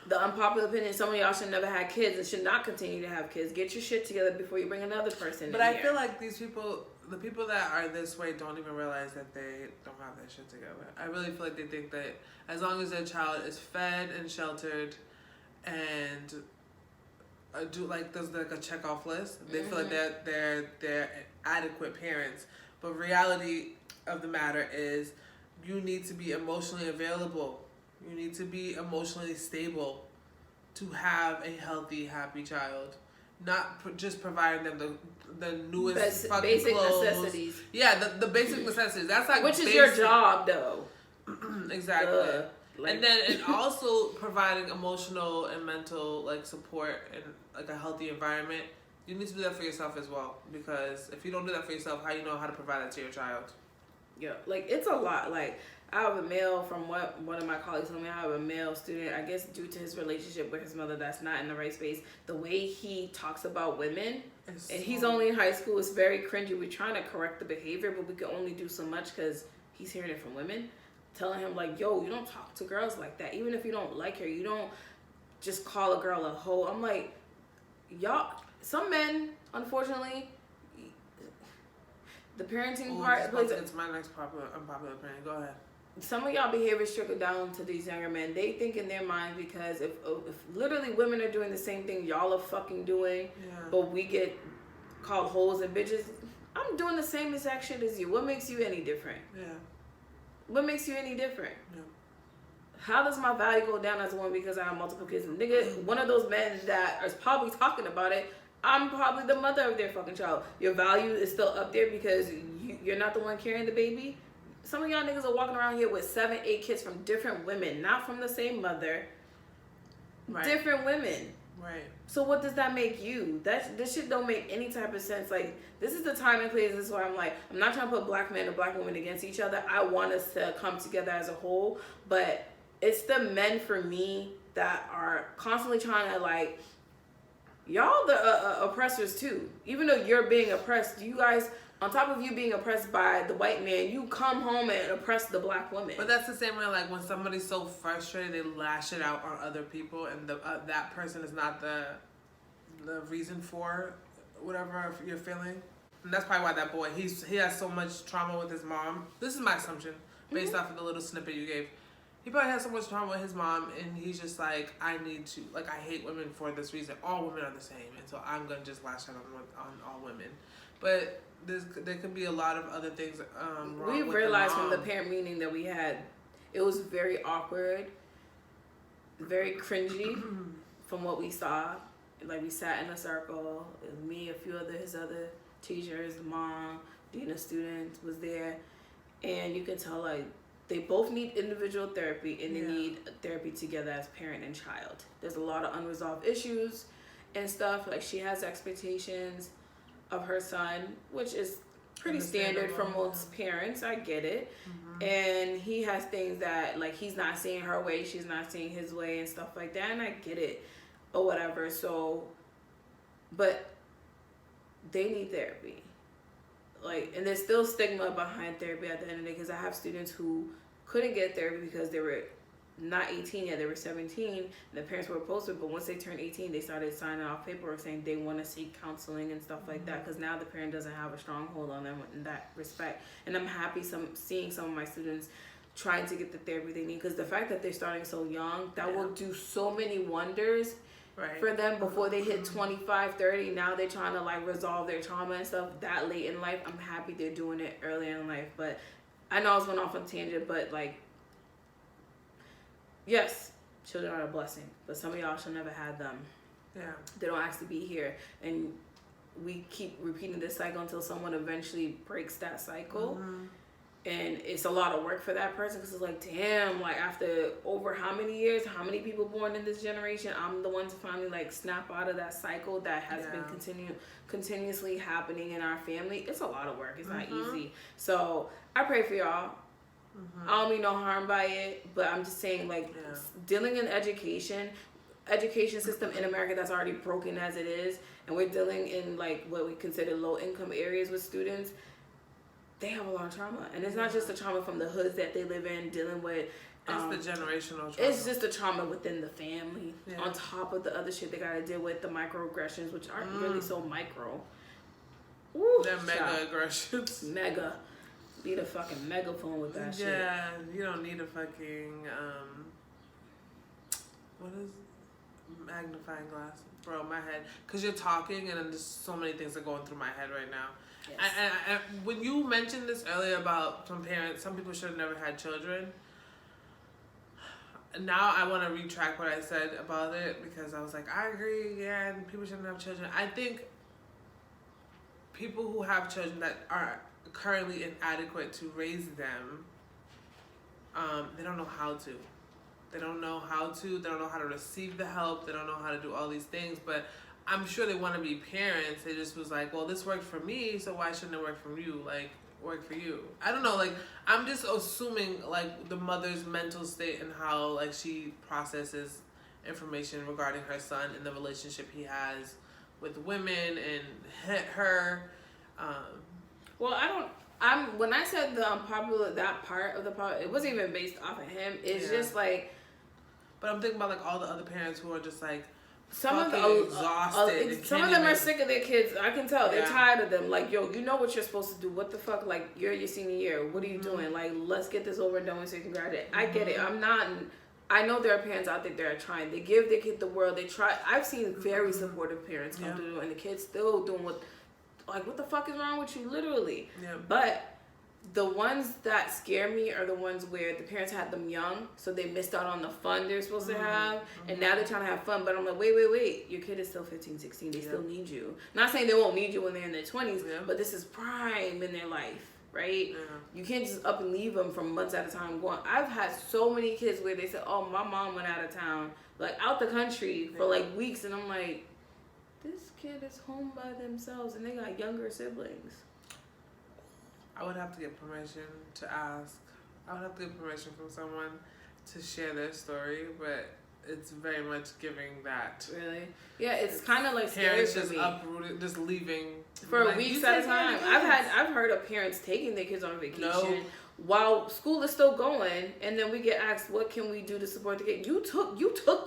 A: the unpopular opinion, some of y'all should never have kids and should not continue to have kids. Get your shit together before you bring another person
B: But
A: in
B: I
A: here.
B: feel like these people, the people that are this way, don't even realize that they don't have their shit together. I really feel like they think that as long as their child is fed and sheltered and do like there's like a check off list, they feel like they're adequate parents. But reality of the matter is, you need to be emotionally available. You need to be emotionally stable to have a healthy, happy child. Not just providing them the newest fucking
A: basic
B: clothes.
A: necessities.
B: Yeah, the basic necessities. That's like
A: which is your job, though.
B: Exactly. And also providing emotional and mental like support and like a healthy environment. You need to do that for yourself as well, because if you don't do that for yourself, how you know how to provide that to your child?
A: Yeah, like it's a lot. Like I have a male, from what one of my colleagues told me, I have a male student, I guess due to his relationship with his mother that's not in the right space, the way he talks about women, and he's only in high school, it's very cringy. We're trying to correct the behavior, but we can only do so much because he's hearing it from women. Telling him like, yo, you don't talk to girls like that. Even if you don't like her, you don't just call a girl a hoe. I'm like, y'all, some men, unfortunately, the parenting part plays.
B: It's my next unpopular opinion. Go ahead.
A: Some of y'all behaviors trickle down to these younger men. They think in their minds, because if literally women are doing the same thing y'all are fucking doing, but we get called hoes and bitches, I'm doing the same exact shit as you. What makes you any different?
B: Yeah.
A: What makes you any different?
B: Yeah.
A: How does my value go down as a woman because I have multiple kids? Nigga, one of those men that is probably talking about it, I'm probably the mother of their fucking child. Your value is still up there because you're not the one carrying the baby. Some of y'all niggas are walking around here with 7, 8 kids from different women, not from the same mother. Right. Different women.
B: Right.
A: So what does that make you? This shit don't make any type of sense. Like, this is the time and place. This is why I'm like, I'm not trying to put black men and black women against each other. I want us to come together as a whole. But it's the men for me that are constantly trying to like, y'all the oppressors too. Even though you're being oppressed, you guys, on top of you being oppressed by the white man, you come home and oppress the black woman.
B: But that's the same way, like, when somebody's so frustrated, they lash it out on other people, and that person is not the reason for whatever you're feeling. And that's probably why that boy, he has so much trauma with his mom. This is my assumption, based off of the little snippet you gave. He probably has so much trauma with his mom, and he's just like, I need to, like, I hate women for this reason. All women are the same, and so I'm going to just lash out on all women. But there could be a lot of other things wrong
A: we
B: with
A: realized
B: the
A: from the parent meeting that we had, it was very awkward, very cringy from what we saw. Like, we sat in a circle, it was me, a few other his other teachers, mom, dean of students was there, and you can tell like they both need individual therapy, and they need therapy together as parent and child. There's a lot of unresolved issues and stuff. Like, she has expectations of her son, which is pretty standard for most parents. I get it. And he has things that, like, he's not seeing her way, she's not seeing his way and stuff like that, and I get it or whatever. So, but they need therapy. Like, and there's still stigma behind therapy at the end of the day, because I have students who couldn't get therapy because they were not 18 yet, they were 17, and the parents were opposed to it, but once they turned 18, they started signing off paperwork saying they want to seek counseling and stuff like that, because now the parent doesn't have a stronghold on them in that respect. And I'm happy seeing some of my students trying to get the therapy they need, because the fact that they're starting so young, that will do so many wonders for them before they hit 25, 30. Now they're trying to like resolve their trauma and stuff that late in life. I'm happy they're doing it early in life. But I know I was going off on a tangent, but like, yes, children are a blessing, but some of y'all should never have them.
B: Yeah.
A: They don't actually be here. And we keep repeating this cycle until someone eventually breaks that cycle. And it's a lot of work for that person because it's like, damn, like after over how many years, how many people born in this generation, I'm the one to finally like snap out of that cycle that has been continuously happening in our family. It's a lot of work. It's not easy. So I pray for y'all. I don't mean no harm by it, but I'm just saying like dealing in education system in America that's already broken as it is, and we're dealing in like what we consider low income areas with students. They have a lot of trauma, and it's not just the trauma from the hoods that they live in dealing with.
B: It's the generational trauma.
A: It's just the trauma within the family on top of the other shit they gotta deal with, the microaggressions, which aren't really so micro.
B: Ooh, they're mega aggressions.
A: Mega. Need a fucking megaphone with that shit.
B: Yeah, you don't need a fucking what is magnifying glass, bro? My head, because you're talking and then there's so many things are going through my head right now. Yes. And when you mentioned this earlier about some people should have never had children. Now I want to retract what I said about it because I was like, I agree, yeah, and people shouldn't have children. I think people who have children that are currently inadequate to raise them, they don't know how to. They don't know how to. They don't know how to receive the help. They don't know how to do all these things, but I'm sure they want to be parents. They just was like, well, this worked for me, so why shouldn't it work for you? Like, work for you. I don't know. Like, I'm just assuming, like, the mother's mental state and how, like, she processes information regarding her son and the relationship he has with women and her.
A: Well, when I said the unpopular, that part of the part, it wasn't even based off of him. It's just, like...
B: But I'm thinking about, like, all the other parents who are just, like,
A: some of them are sick of their kids. I can tell they're tired of them. Like, yo, you know what you're supposed to do. What the fuck? Like, you're your senior year. What are you doing? Like, let's get this over and done with so you can graduate. I get it. I know there are parents out there that are trying. They give their kid the world. They try. I've seen very supportive parents come through, and the kids still doing what the fuck is wrong with you, literally. Yeah. But the ones that scare me are the ones where the parents had them young, so they missed out on the fun they're supposed to have, and now they're trying to have fun. But I'm like, wait, your kid is still 15, 16. They still need you. Not saying they won't need you when they're in their 20s, but this is prime in their life, right? You can't just up and leave them for months at a time going. I've had so many kids where they said, oh, my mom went out of town, like out the country for like weeks, and I'm like, this kid is home by themselves, and they got younger siblings.
B: I would have to get permission to ask. I would have to get permission from someone to share their story, but it's very much giving that.
A: Really? Yeah, it's kind of like scary for
B: just
A: me.
B: uprooted, just leaving
A: for like, weeks at a time. I've heard of parents taking their kids on vacation while school is still going, and then we get asked, what can we do to support the kid? You took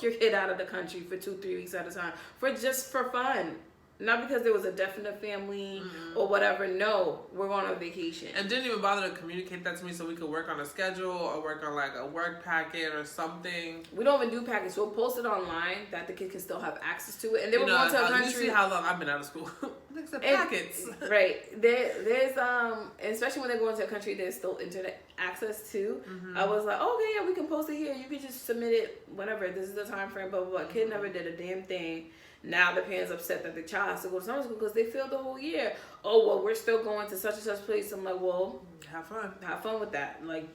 A: your kid out of the country for 2-3 weeks at a time for fun. Not because there was a death in the family or whatever. No, we're going on vacation.
B: And didn't even bother to communicate that to me so we could work on a schedule or work on like a work packet or something.
A: We don't even do packets. We'll post it online that the kid can still have access to it. And they were going to a country.
B: You see how long I've been out of school. Next to packets.
A: Right. There's especially when they're going to a country there's still internet access to. I was like, okay, yeah, we can post it here. You can just submit it whenever. This is the time frame, blah, blah, blah. Kid never did a damn thing. Now the parents upset that the child has to go to summer school because they failed the whole year. Oh, well, we're still going to such and such place. I'm like, well,
B: have fun.
A: Have fun with that. Like,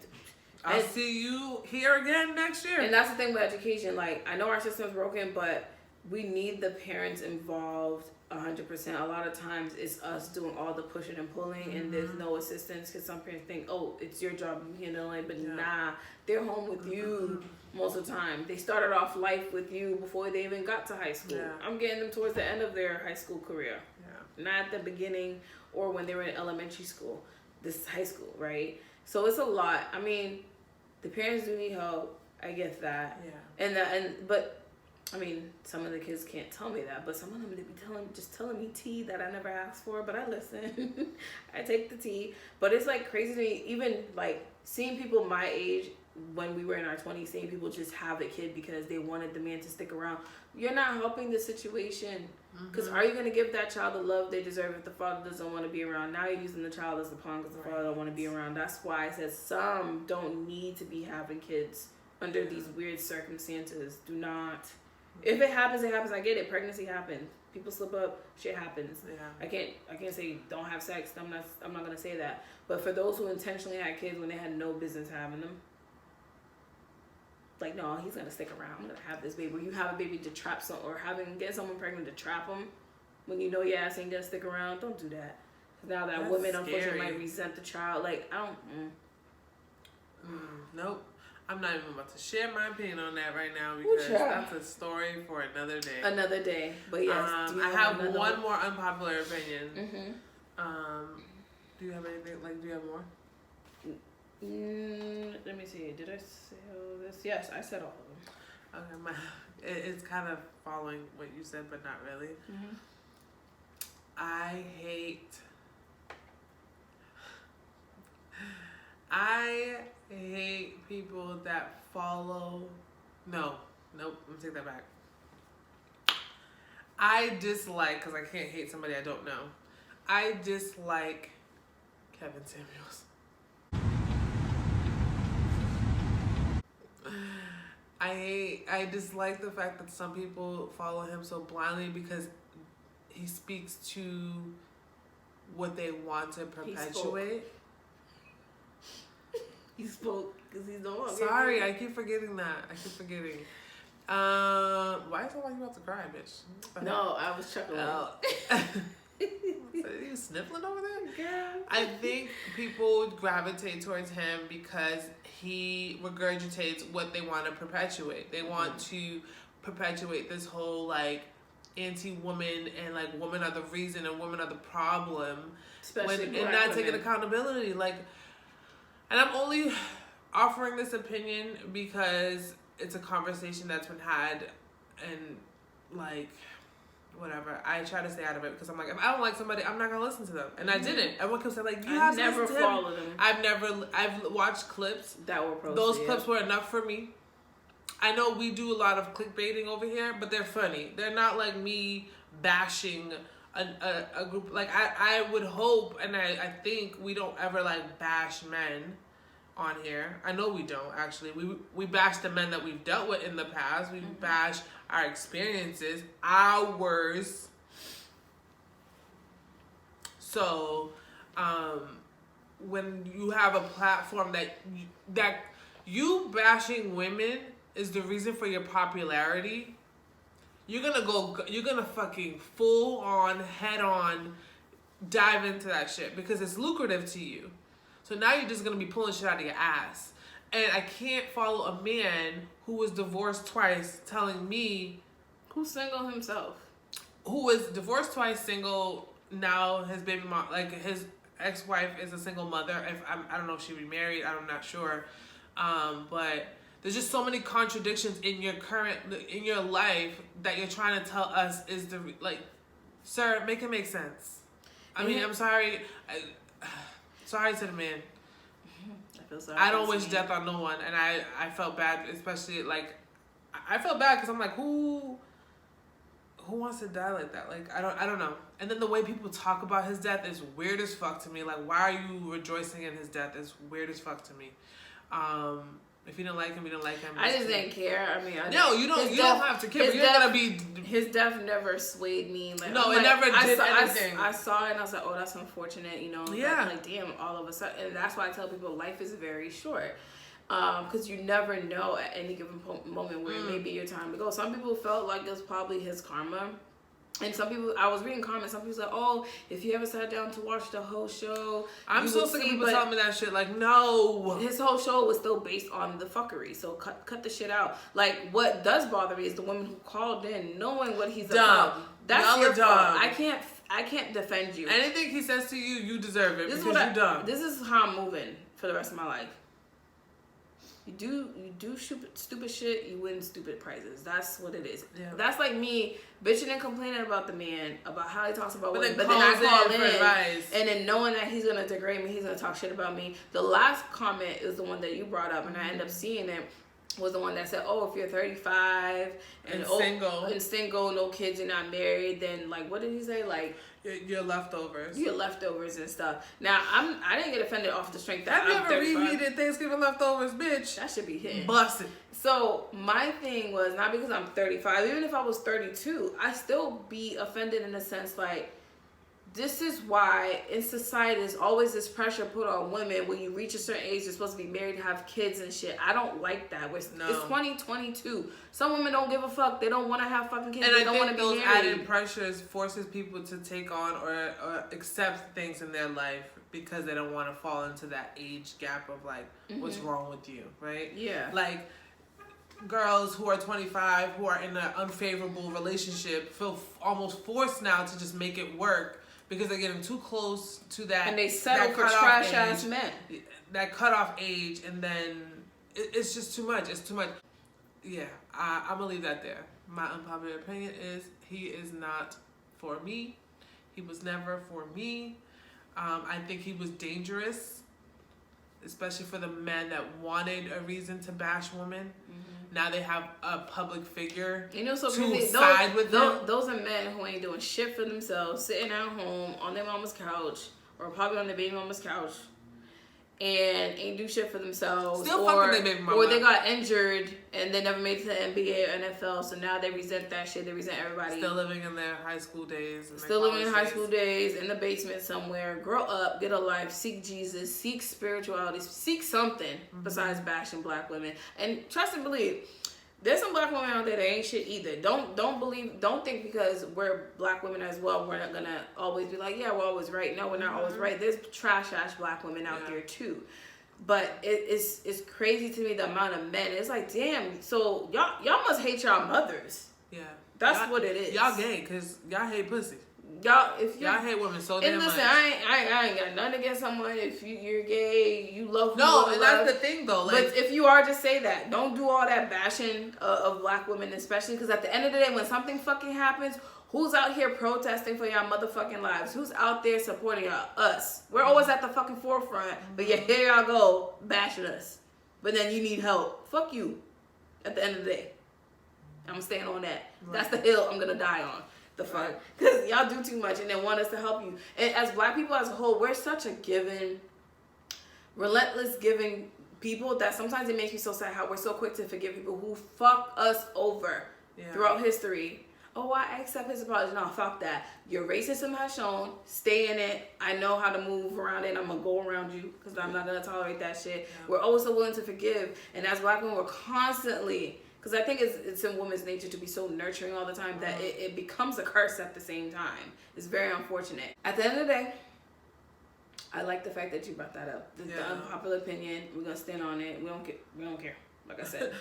B: I'll see you here again next year.
A: And that's the thing with education. Like, I know our system's broken, but we need the parents involved 100%. A lot of times it's us doing all the pushing and pulling, and there's no assistance because some parents think, oh, it's your job, you handle it, but nah, they're home with you most of the time. They started off life with you before they even got to high school. I'm getting them towards the end of their high school career, not at the beginning or when they were in elementary school. This is high school, right? So it's a lot. I mean, the parents do need help. I get that. But I mean, some of the kids can't tell me that, but some of them they be telling me tea that I never asked for, but I listen. I take the tea. But it's like crazy to me, even like seeing people my age when we were in our 20s, seeing people just have a kid because they wanted the man to stick around. You're not helping the situation. Because are you going to give that child the love they deserve if the father doesn't want to be around? Now you're using the child as the pawn because the father don't want to be around. That's why I said some don't need to be having kids under these weird circumstances. Do not. If it happens, it happens. I get it. Pregnancy happens. People slip up. Shit happens.
B: Yeah.
A: I can't say don't have sex. I'm not gonna say that. But for those who intentionally had kids when they had no business having them, like, no, he's gonna stick around. I'm gonna have this baby. Or you have a baby to trap some, or get someone pregnant to trap them when you know your ass ain't gonna stick around. Don't do that. Now that
B: That's
A: women
B: scary.
A: unfortunately might resent the child. Like, I don't.
B: Nope. I'm not even about to share my opinion on that right now because that's a story for another day.
A: Another day. But yes,
B: I have one more unpopular opinion. Do you have anything? Like, do you have more?
A: Let me see. Did I say all this? Yes, I said all of them.
B: Okay, it's kind of following what you said, but not really. I hate people that follow. Nope. Let me take that back. I dislike, because I can't hate somebody I don't know. I dislike Kevin Samuels. I dislike the fact that some people follow him so blindly because he speaks to what they want to perpetuate.
A: He spoke because he's no longer.
B: Sorry, I keep forgetting that. Why is it like you about to cry, bitch?
A: No, I was chuckling.
B: Oh. So are you sniffling over there?
A: Girl.
B: I think people gravitate towards him because he regurgitates what they want to perpetuate. They want to perpetuate this whole like anti-woman and like women are the reason and women are the problem,
A: Especially
B: and not taking accountability. Like, and I'm only offering this opinion because it's a conversation that's been had, and like, whatever. I try to stay out of it because I'm like, if I don't like somebody, I'm not gonna listen to them, and I didn't. Everyone kept saying like, you have
A: never
B: to listen to
A: followed
B: him.
A: him.
B: I've watched clips
A: that were posted.
B: Those clips were enough for me. I know we do a lot of clickbaiting over here, but they're funny. They're not like me bashing a group. Like, I would hope, and I think we don't ever like bash men on here. I know we don't, actually. We bash the men that we've dealt with in the past. We bash our experiences, ours. So, when you have a platform that you bashing women is the reason for your popularity, you're gonna fucking full on, head on, dive into that shit because it's lucrative to you. So now you're just gonna be pulling shit out of your ass. And I can't follow a man who was divorced twice telling me,
A: who's single himself,
B: who was divorced twice, single, now his baby mom, like his ex-wife is a single mother. I don't know if she remarried, I'm not sure. But there's just so many contradictions in your life that you're trying to tell us is sir, make it make sense. I mean, I'm sorry. Sorry to the man.
A: I feel sorry.
B: I don't wish death on no one, and I felt bad, especially like I felt bad because I'm like, who wants to die like that? Like, I don't know. And then the way people talk about his death is weird as fuck to me. Like, why are you rejoicing in his death? It's weird as fuck to me. If you didn't like him, you didn't like him.
A: I just didn't care. I mean,
B: no, you don't. You don't have to care. You're gonna be.
A: His death never swayed me. Like,
B: no, it never did anything.
A: I saw it and I was like, oh, that's unfortunate. You know.
B: Yeah.
A: Like, damn, all of a sudden, and that's why I tell people life is very short. Because you never know at any given moment where it may be your time to go. Some people felt like it was probably his karma. And some people, I was reading comments, some people said, oh, if you ever sat down to watch the whole show,
B: I'm so sick of people telling me that shit. Like, no.
A: His whole show was still based on the fuckery. So cut the shit out. Like, what does bother me is the woman who called in knowing what he's about. That's your fault. I can't defend you.
B: Anything he says to you, you deserve it because you're dumb.
A: This is how I'm moving for the rest of my life. You do stupid shit, you win stupid prizes. That's what it is. Yeah. That's like me bitching and complaining about the man, about how he talks about women, but then I call in and then knowing that he's gonna degrade me, he's gonna talk shit about me. The last comment is the one that you brought up, and I end up seeing it. was the one that said, "Oh, if you're 35 and single, no kids, you're not married, then like, what did he say? Like,
B: you're leftovers.
A: You're leftovers and stuff." Now, I didn't get offended off the strength that
B: Have you ever reheated Thanksgiving leftovers, bitch?
A: That should be hitting.
B: Busted.
A: So my thing was not because I'm 35. Even if I was 32, I still be offended in a sense like. This is why in society there's always this pressure put on women when you reach a certain age, you're supposed to be married, have kids and shit. I don't like that. It's 2022. Some women don't give a fuck. They don't want to have fucking kids.
B: And
A: they don't want to be married.
B: And I think those added pressures forces people to take on or accept things in their life because they don't want to fall into that age gap of like, what's wrong with you, right?
A: Yeah.
B: Like, girls who are 25 who are in an unfavorable relationship feel almost forced now to just make it work. Because they're getting too close to that,
A: and they settle for trash ass men.
B: That cutoff age, and then it's just too much. It's too much. Yeah, I'm gonna leave that there. My unpopular opinion is he is not for me. He was never for me. I think he was dangerous, especially for the men that wanted a reason to bash women. Now they have a public figure to side with them.
A: Those are men who ain't doing shit for themselves, sitting at home on their mama's couch or probably on their baby mama's couch and ain't do shit for themselves.
B: Still fucking their baby mama.
A: Or they got injured and they never made it to the NBA or NFL, so now they resent that shit. They resent everybody.
B: Still living in their high school days.
A: Still living in high school days, in the basement somewhere. Grow up, get a life, seek Jesus, seek spirituality, seek something besides bashing black women. And trust and believe, there's some black women out there that ain't shit either. Don't think because we're black women as well, we're not gonna always be like, yeah, we're always right. No, we're not always right. There's trash ass black women out there too. But it's crazy to me the amount of men. It's like, damn, so y'all must hate y'all mothers.
B: Yeah.
A: That's what it is.
B: Y'all gay because y'all hate pussy.
A: Y'all
B: hate women so damn much.
A: And listen, I ain't got nothing against someone. If you're gay, you love
B: no, and that's the thing though. Like,
A: but if you are, just say that. Don't do all that bashing of black women, especially because at the end of the day, when something fucking happens, who's out here protesting for y'all motherfucking lives? Who's out there supporting y'all? Us. We're always at the fucking forefront, but yeah, here y'all go bashing us. But then you need help. Fuck you. At the end of the day, I'm staying on that. Right. That's the hill I'm gonna die on. The fuck, because y'all do too much and then want us to help you. And as black people as a whole, we're such a giving, relentless giving people that sometimes it makes me so sad how we're so quick to forgive people who fuck us over throughout history. Oh, I accept his apology. No, fuck that. Your racism has shown. Stay in it. I know how to move around it. I'm going to go around you because I'm not going to tolerate that shit. Yeah. We're always so willing to forgive. And as black women, we're constantly... Because I think it's in women's nature to be so nurturing all the time that it becomes a curse at the same time. It's very unfortunate. At the end of the day, I like the fact that you brought that up. The unpopular opinion, we're going to stand on it. We don't care. Like I said.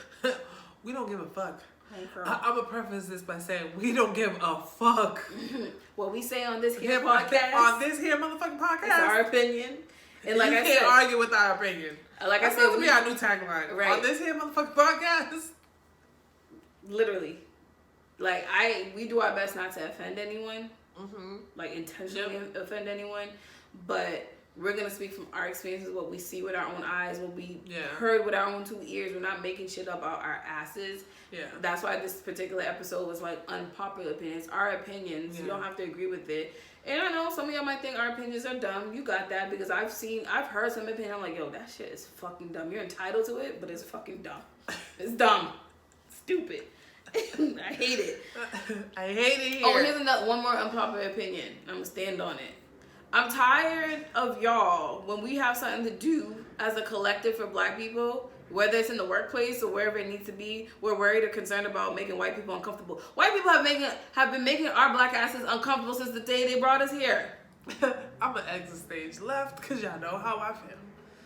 B: We don't give a fuck. I'm going to preface this by saying we don't give a fuck.
A: What we say on this here podcast.
B: On this here motherfucking podcast.
A: It's our opinion. And like
B: you can't argue with our opinion.
A: Like
B: That's
A: I said,
B: to be our new tagline.
A: Right.
B: On this here motherfucking podcast.
A: Literally, like we do our best not to offend anyone, like intentionally offend anyone, but we're gonna speak from our experiences, what we see with our own eyes, what we heard with our own 2 ears. We're not making shit up out our asses. Yeah, that's why this particular episode was like unpopular opinions. Our opinions, you don't have to agree with it. And I know some of y'all might think our opinions are dumb. You got that because I've heard some opinion. I'm like, yo, that shit is fucking dumb. You're entitled to it, but it's fucking dumb. It's dumb. Stupid. I hate it.
B: I hate it here.
A: Oh, here's one more unpopular opinion. I'm gonna stand on it. I'm tired of y'all when we have something to do as a collective for black people, whether it's in the workplace or wherever it needs to be. We're worried or concerned about making white people uncomfortable. White people have been making our black asses uncomfortable since the day they brought us here.
B: I'm gonna exit stage left because y'all know how I feel.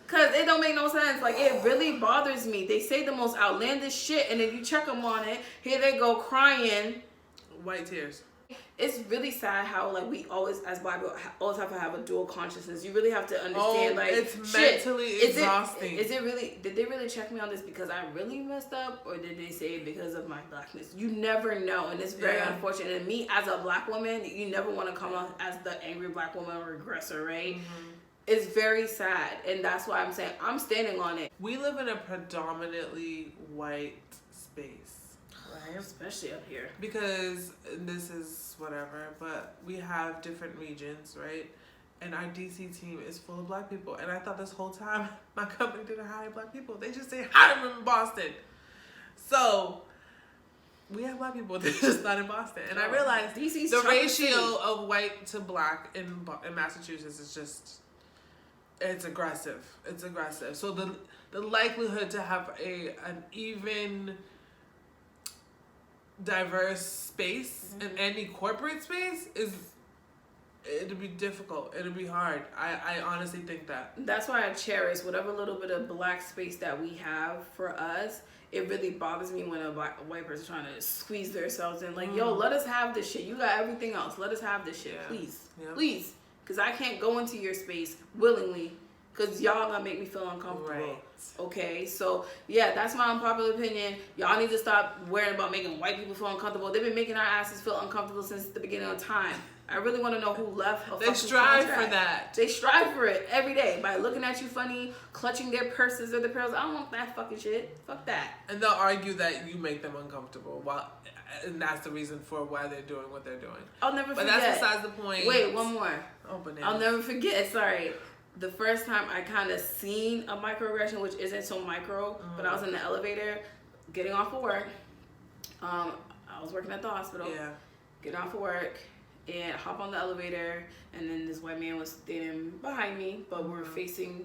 A: Cause it don't make no sense. Like, it really bothers me. They say the most outlandish shit, and then you check them on it. Here they go crying,
B: white tears.
A: It's really sad how like we always, as black people, always have to have a dual consciousness. You really have to understand. Like,
B: it's mentally exhausting.
A: Is it really? Did they really check me on this because I really messed up, or did they say it because of my blackness? You never know, and it's very unfortunate. And me as a black woman, you never want to come off as the angry black woman or aggressor, right? It's very sad, and that's why I'm saying I'm standing on it.
B: We live in a predominantly white space, right?
A: Especially up here.
B: Because this is whatever, but we have different regions, right? And our DC team is full of black people. And I thought this whole time my company didn't hire black people. They just say hire them in Boston. So we have black people, they're just not in Boston. And I realized
A: DC's
B: the ratio of white to black in Massachusetts is just, it's aggressive. It's aggressive. So the likelihood to have an even diverse space in any corporate space it'll be difficult. It'll be hard. I honestly think that.
A: That's why I cherish whatever little bit of black space that we have for us. It really bothers me when a white person trying to squeeze themselves in. Like, yo, let us have this shit. You got everything else. Let us have this shit, please. Yeah. Please. Because I can't go into your space willingly because y'all gonna make me feel uncomfortable. Right. Okay? So, yeah, that's my unpopular opinion. Y'all need to stop worrying about making white people feel uncomfortable. They've been making our asses feel uncomfortable since the beginning of time. I really want to know who left a
B: They strive contract. For that.
A: They strive for it every day by looking at you funny, clutching their purses or their pearls. I don't want that fucking shit. Fuck that.
B: And they'll argue that you make them uncomfortable, and that's the reason for why they're doing what they're doing.
A: I'll never forget.
B: But that's besides the point.
A: Wait, one more.
B: Oh, bananas.
A: I'll never forget. Sorry. The first time I kind of seen a microaggression, which isn't so micro, but I was in the elevator, getting off of work. I was working at the hospital.
B: Yeah.
A: Getting off of work. And hop on the elevator, and then this white man was standing behind me, but we're facing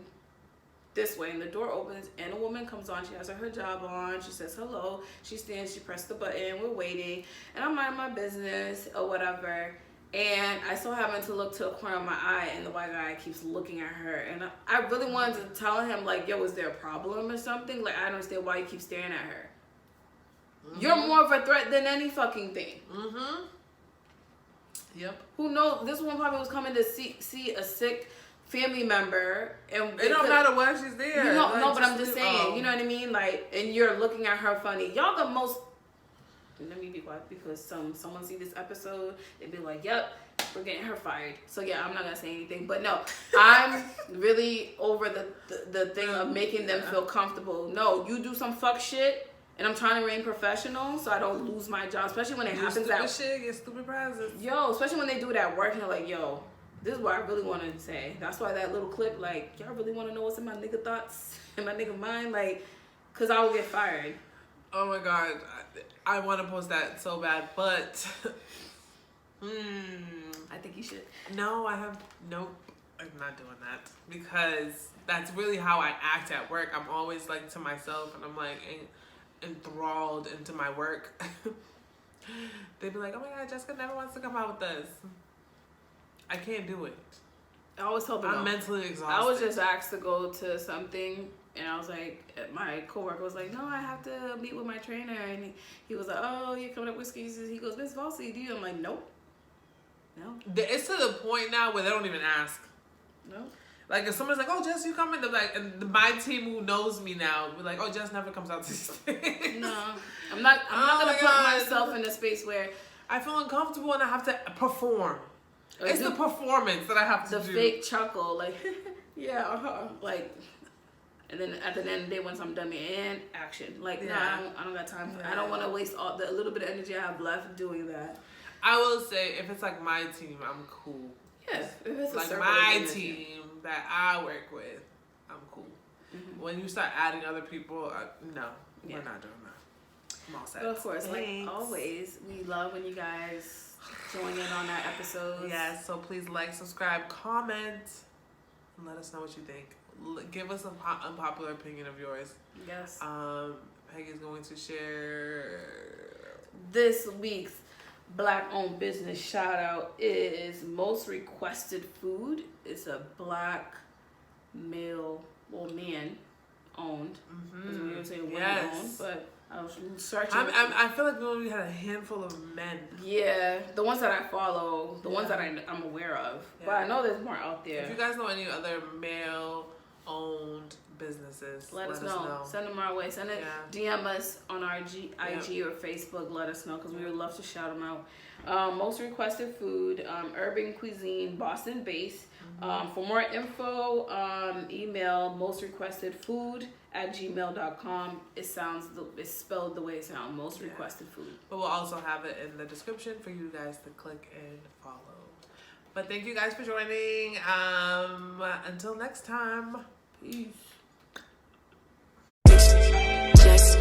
A: this way, and the door opens, and a woman comes on. She has her hijab on. She says hello. She stands. She pressed the button. We're waiting, and I'm minding my business or whatever. And I so happen to look to the corner of my eye, and the white guy keeps looking at her. And I really wanted to tell him, like, yo, is there a problem or something? Like, I don't understand why you keep staring at her. You're more of a threat than any fucking thing.
B: Yep.
A: Who knows? This one probably was coming to see a sick family member, and
B: it don't matter why she's there.
A: You know, like, no, but I'm just saying. You know what I mean? Like, and you're looking at her funny. Y'all the most. Let me be quiet because someone see this episode, they'd be like, "Yep, we're getting her fired." So yeah, I'm not gonna say anything. But no, I'm really over the thing of making them feel comfortable. No, you do some fuck shit. And I'm trying to remain professional so I don't lose my job, especially when it happens at
B: shit, get stupid prizes.
A: Yo, especially when they do it at work and they're like, yo, this is what I really want to say. That's why that little clip, like, y'all really want to know what's in my nigga thoughts, in my nigga mind? Like, because I will get fired.
B: Oh my God. I want to post that so bad, but
A: I think you should.
B: No, nope. I'm not doing that because that's really how I act at work. I'm always like to myself and I'm like enthralled into my work. They'd be like, oh my God, Jessica never wants to come out with us. I can't do it.
A: I always told them
B: I'm mentally exhausted.
A: I was just asked to go to something and I was like, my coworker was like, no, I have to meet with my trainer. And he was like, oh, you're coming up with excuses. He goes, Miss Valsey, do you? I'm like, nope. No.
B: It's to the point now where they don't even ask.
A: No.
B: Like, if someone's like, oh, Jess, you coming? They're like, and my team who knows me now, be like, oh, Jess never comes out to these things.
A: No. I'm not going to put myself in a space where
B: I feel uncomfortable and I have to perform. It's the performance that I have to do.
A: The fake chuckle, like, yeah, like, and then at the end of the day, once I'm done, and action. Like, no, I don't got time for it. I don't want to waste all the little bit of energy I have left doing that.
B: I will say, if it's like my team, I'm cool.
A: Yes, if it's
B: like my team that I work with, I'm cool. Mm-hmm. When you start adding other people, no, we're not doing that. I'm all set.
A: But of course, like always, we love when you guys join in on our episodes.
B: Yes, so please like, subscribe, comment, and let us know what you think. Give us an unpopular opinion of yours.
A: Yes.
B: Peggy's going to share
A: this week's Black-owned business shout out is most requested food. It's a black male, well, man owned. Mm-hmm. We were saying women owned, but I was searching.
B: I feel like we only had a handful of men.
A: Yeah, the ones that I follow, the ones that I'm aware of. Yeah. But I know there's more out there.
B: If you guys know any other male owned businesses.
A: Let us know. Send them our way. Send it. DM us on our IG or Facebook. Let us know because we would love to shout them out. Most requested food, urban cuisine, Boston based. For more info, email mostrequestedfood@gmail.com. It's spelled the way it sounds. Most requested food.
B: But we'll also have it in the description for you guys to click and follow. But thank you guys for joining. Until next time. Peace.
D: Just